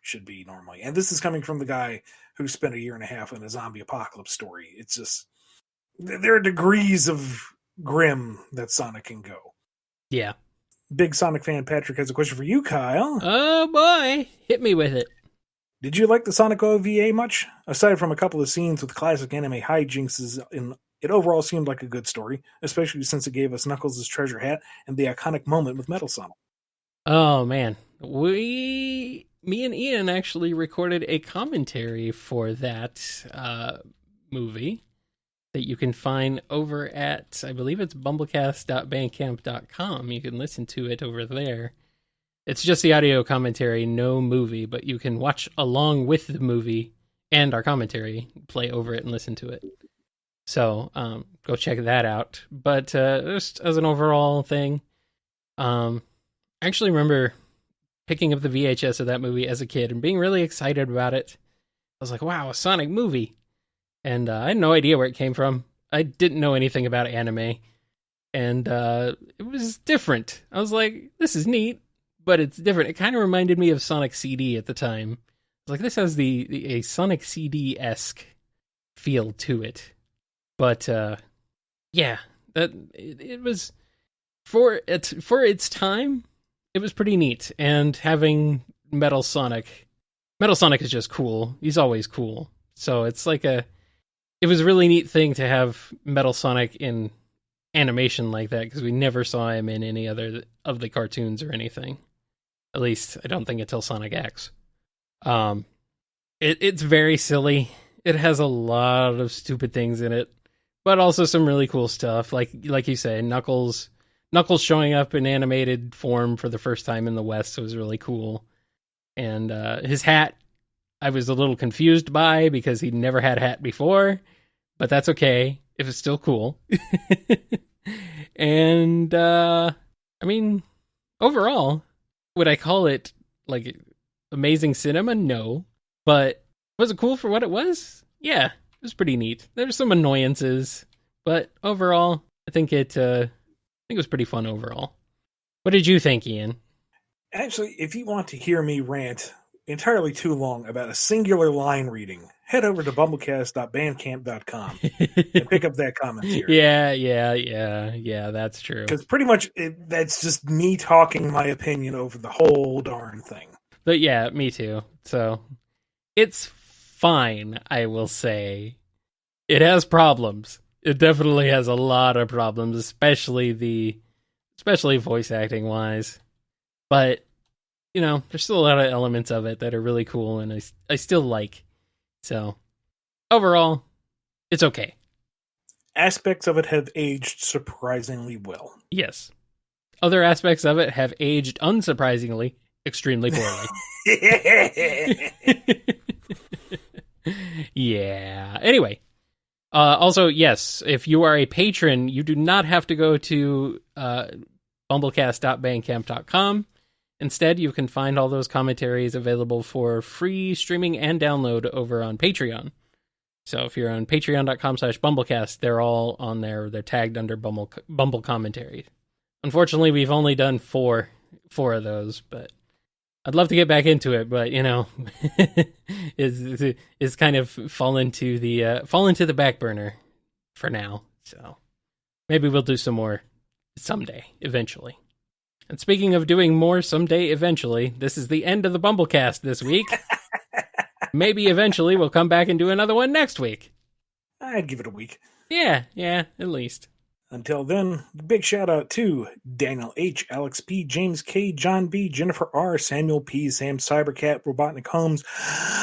should be normally. And this is coming from the guy who spent a year and a half in a zombie apocalypse story. It's just, there are degrees of grim that Sonic can go. Yeah. Big Sonic fan Patrick has a question for you, Kyle. Oh boy, hit me with it. Did you like the Sonic OVA much? Aside from a couple of scenes with classic anime hijinks, it overall seemed like a good story, especially since it gave us Knuckles' treasure hat and the iconic moment with Metal Sonic. Oh man, me and Ian actually recorded a commentary for that movie that you can find over at, I believe it's BumbleKast.bandcamp.com. You can listen to it over there. It's just the audio commentary, no movie, but you can watch along with the movie and our commentary, play over it and listen to it. So go check that out. But just as an overall thing, I actually remember picking up the VHS of that movie as a kid and being really excited about it. I was like, wow, a Sonic movie. And I had no idea where it came from. I didn't know anything about anime. And it was different. I was like, this is neat, but it's different. It kind of reminded me of Sonic CD at the time. I was like, this has a Sonic CD-esque feel to it. But yeah, it was, for its time, it was pretty neat. And having Metal Sonic is just cool. He's always cool. So it's like it was a really neat thing to have Metal Sonic in animation like that, because we never saw him in any other of the cartoons or anything. At least, I don't think until Sonic X. It's very silly. It has a lot of stupid things in it, but also some really cool stuff. Like you say, Knuckles showing up in animated form for the first time in the West was really cool. And his hat, I was a little confused by because he'd never had a hat before, but that's okay. It was still cool. And, I mean, overall, would I call it, like, amazing cinema? No. But was it cool for what it was? Yeah, it was pretty neat. There were some annoyances, but overall, I think it was pretty fun overall. What did you think, Ian? Actually, if you want to hear me rant entirely too long about a singular line reading, head over to BumbleKast.bandcamp.com and pick up that commentary. Yeah, that's true. Because pretty much that's just me talking my opinion over the whole darn thing. But yeah, me too. So it's fine, I will say. It has problems. It definitely has a lot of problems, especially voice acting wise. But, you know, there's still a lot of elements of it that are really cool and I still like. So, overall, it's okay. Aspects of it have aged surprisingly well. Yes. Other aspects of it have aged unsurprisingly extremely poorly. Yeah. Anyway. Also, yes, if you are a patron, you do not have to go to BumbleKast.bandcamp.com. Instead, you can find all those commentaries available for free streaming and download over on Patreon. So if you're on patreon.com/BumbleKast, they're all on there. They're tagged under Bumble commentaries. Unfortunately, we've only done four of those, but I'd love to get back into it, but you know, is kind of fall into the back burner for now. So maybe we'll do some more someday, eventually. And speaking of doing more someday, eventually, this is the end of the BumbleKast this week. Maybe eventually we'll come back and do another one next week. I'd give it a week. Yeah, at least. Until then, big shout out to Daniel H., Alex P., James K., John B., Jennifer R., Samuel P., Sam Cybercat, Robotnik Holmes,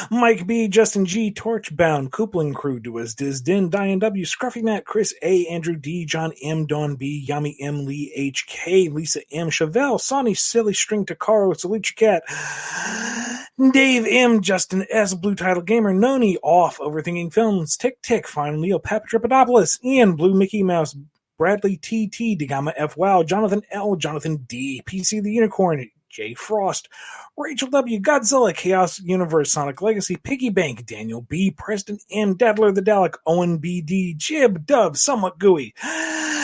Mike B., Justin G., Torchbound, Coupling Crew, Duas Diz Din, Diane W., Scruffymatt, Chris A., Andrew D., John M., Dawn B., Yami M., Lee H. K., Lisa M., Chevelle, Sonny, Silly String, Takaro, Salucha Cat, Dave M., Justin S., Blue Title Gamer, Noni, Off, Overthinking Films, Tick Tick, Final Leo, Papatripadopoulos, Ian, Blue Mickey Mouse, Bradley T.T., Digamma-F-Wau, Jonathan L., Jonathan D., PC the Unicorn, J. Frost, Rachel W., Godzilla, Chaos Universe, Sonic Legacy, Piggy Bank, Daniel B., Preston M., Dadler the Dalek, Owen B.D., Jib, Dub, Somewhat Gooey,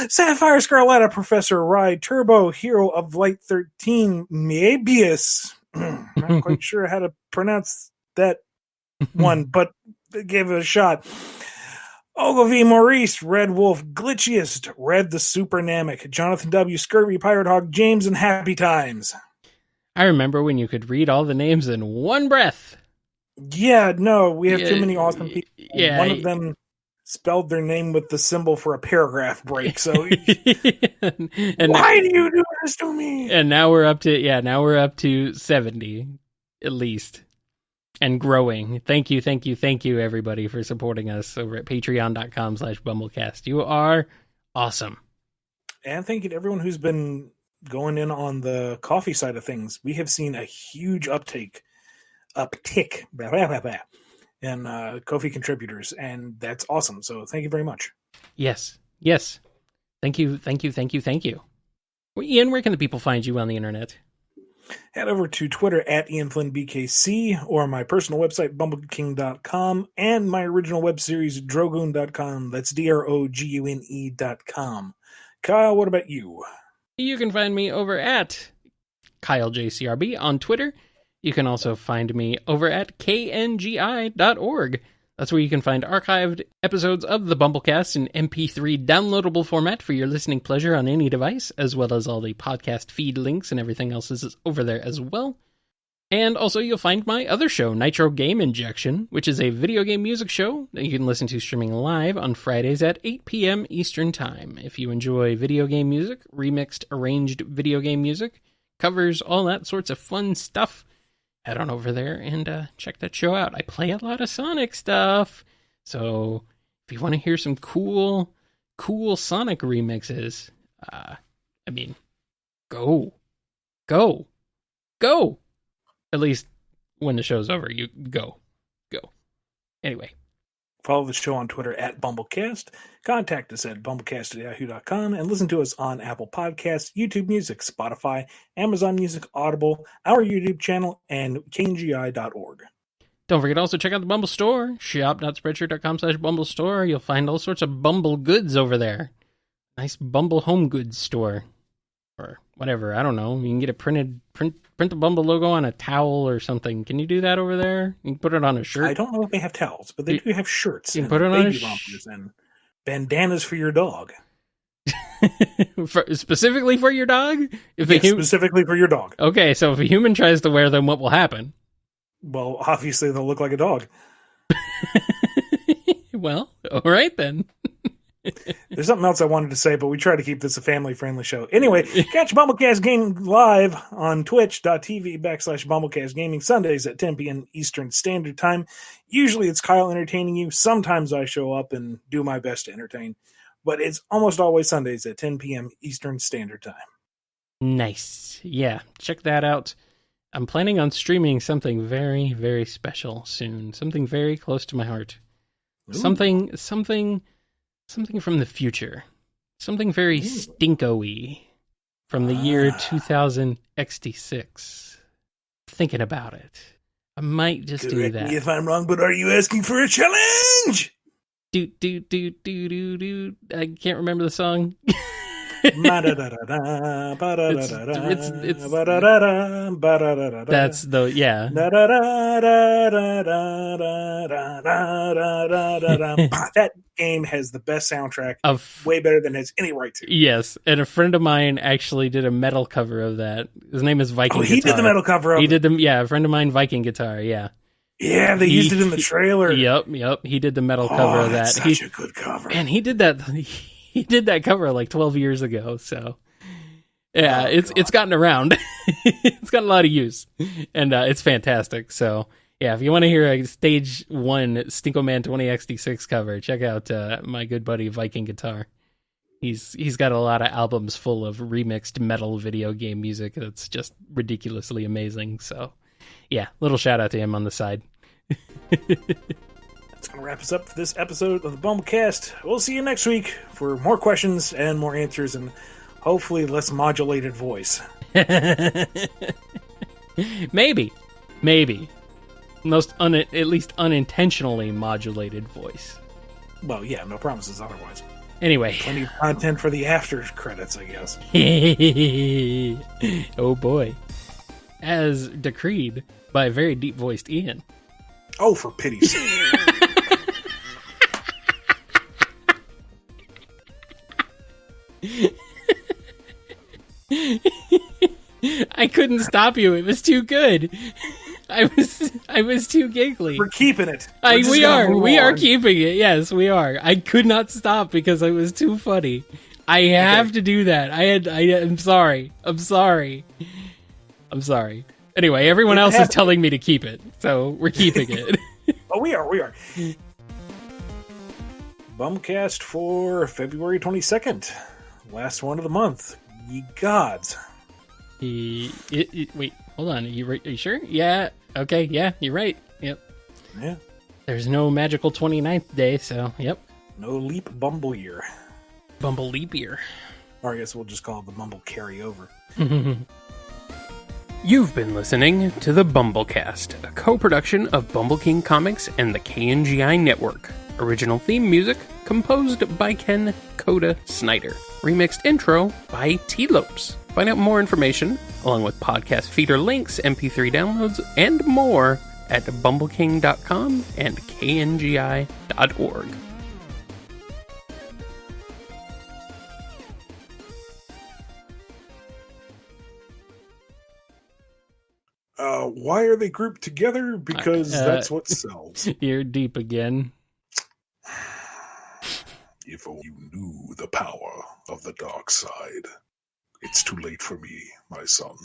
Sapphire Scarletta, Professor Rye, Turbo, Hero of Light 13, Mobius. Not quite sure how to pronounce that one, but gave it a shot. Ogilvy Maurice, Red Wolf, Glitchiest, Red the Supernamic, Jonathan W., Scurvy, Pirate Hog, James, and Happy Times. I remember when you could read all the names in one breath. Yeah, no, we have too many awesome people. Yeah, one of them spelled their name with the symbol for a paragraph break, so and why do you do this to me? And now we're up to 70, at least. And growing. Thank you, everybody, for supporting us over at patreon.com/BumbleKast. You are awesome. And thank you to everyone who's been going in on the coffee side of things. We have seen a huge uptick in Ko-fi contributors, and that's awesome. So thank you very much. Yes. Thank you. Well, Ian, where can the people find you on the internet? Head over to Twitter at IanFlynnBKC or my personal website, BumbleKing.com, and my original web series, Drogune.com. That's DROGUNE.com. Kyle, what about you? You can find me over at KyleJCRB on Twitter. You can also find me over at KNGI.org. That's where you can find archived episodes of the BumbleKast in MP3 downloadable format for your listening pleasure on any device, as well as all the podcast feed links and everything else is over there as well. And also you'll find my other show, Nitro Game Injection, which is a video game music show that you can listen to streaming live on Fridays at 8 p.m. Eastern Time. If you enjoy video game music, remixed, arranged video game music, covers, all that sorts of fun stuff, head on over there and check that show out. I play a lot of Sonic stuff, so if you want to hear some cool cool Sonic remixes, I mean, go. At least when the show's over, you go. Anyway. Follow the show on Twitter at BumbleKast. Contact us at BumbleKast@yahoo.com and listen to us on Apple Podcasts, YouTube Music, Spotify, Amazon Music, Audible, our YouTube channel, and KNGI.org. Don't forget to also check out the Bumble Store, shop.spreadshirt.com/Bumble Store. You'll find all sorts of Bumble goods over there. Nice Bumble home goods store. Or whatever, I don't know. You can get it print the Bumble logo on a towel or something. Can you do that over there? You can put it on a shirt. I don't know if they have towels, but they do have shirts. You can put it on baby rompers and bandanas for your dog. Specifically for your dog? Specifically for your dog. Okay, so if a human tries to wear them, what will happen? Well, obviously they'll look like a dog. Well, all right then. There's something else I wanted to say, but we try to keep this a family-friendly show. Anyway, catch BumbleKast Gaming live on twitch.tv/BumbleKast Gaming Sundays at 10 p.m. Eastern Standard Time. Usually it's Kyle entertaining you. Sometimes I show up and do my best to entertain. But it's almost always Sundays at 10 p.m. Eastern Standard Time. Nice. Yeah, check that out. I'm planning on streaming something very, very special soon. Something very close to my heart. Ooh. Something from the future. Something very stinko-y from the year 2066. Thinking about it. I might just do that. Me if I'm wrong, but are you asking for a challenge? Do. I can't remember the song. That's the, yeah. That game has the best soundtrack, way better than it has any right to. Yes, and a friend of mine actually did a metal cover of that. His name is Viking Guitar. He did the metal cover of it. Yeah, a friend of mine, Viking Guitar, yeah. Yeah, they used it in the trailer. Yep. He did the metal cover of that. That's such a good cover. And he did that cover like 12 years ago, so yeah, it's gotten around. It's got a lot of use, and it's fantastic. So yeah, if you want to hear a Stage 1 Stinko Man 20XD6 cover, check out my good buddy Viking Guitar. He's got a lot of albums full of remixed metal video game music that's just ridiculously amazing. So yeah, little shout out to him on the side. That's going to wrap us up for this episode of the BumbleKast. We'll see you next week for more questions and more answers and hopefully less modulated voice. Maybe. At least unintentionally modulated voice. Well, yeah, no promises otherwise. Anyway. Plenty of content for the after credits, I guess. Oh boy. As decreed by a very deep-voiced Ian. Oh, for pity's sake. I couldn't stop you. It was too good. I was too giggly. We're keeping it. We are keeping it. Yes, we are. I could not stop because it was too funny. I have to do that. I'm sorry. Anyway, everyone else is telling me to keep it, so we're keeping it. Oh, we are. BumbleKast for February 22nd. Last one of the month. Ye gods. Wait, hold on. Are you sure? Yeah. Okay, yeah, you're right. Yep. Yeah. There's no magical 29th day, so, yep. No leap Bumble year. Bumble leap year. Or I guess we'll just call it the Bumble carryover. You've been listening to the BumbleKast, a co-production of Bumble King Comics and the KNGI Network. Original theme music composed by Ken Coda Snyder. Remixed intro by T-Lopes. Find out more information, along with podcast feeder links, MP3 downloads, and more at bumbleking.com and kngi.org. Why are they grouped together? Because that's what sells. You're deep again. If only you knew the power of the dark side. It's too late for me, my son.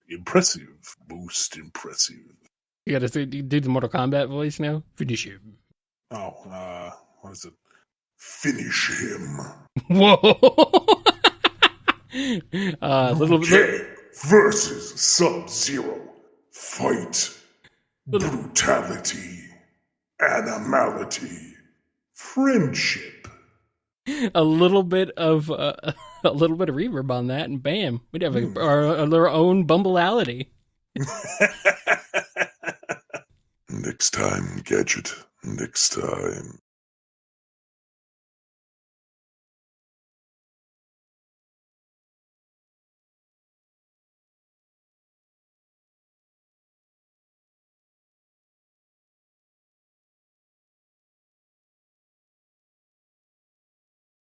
Impressive, most impressive. You gotta do the Mortal Kombat voice now? Finish him. Oh, what is it? Finish him. Whoa. Little Gang versus Sub-Zero. Fight. Brutality. Animality. Friendship. a little bit of reverb on that, and bam, we'd have our own bumbleality. Next time, Gadget. Next time.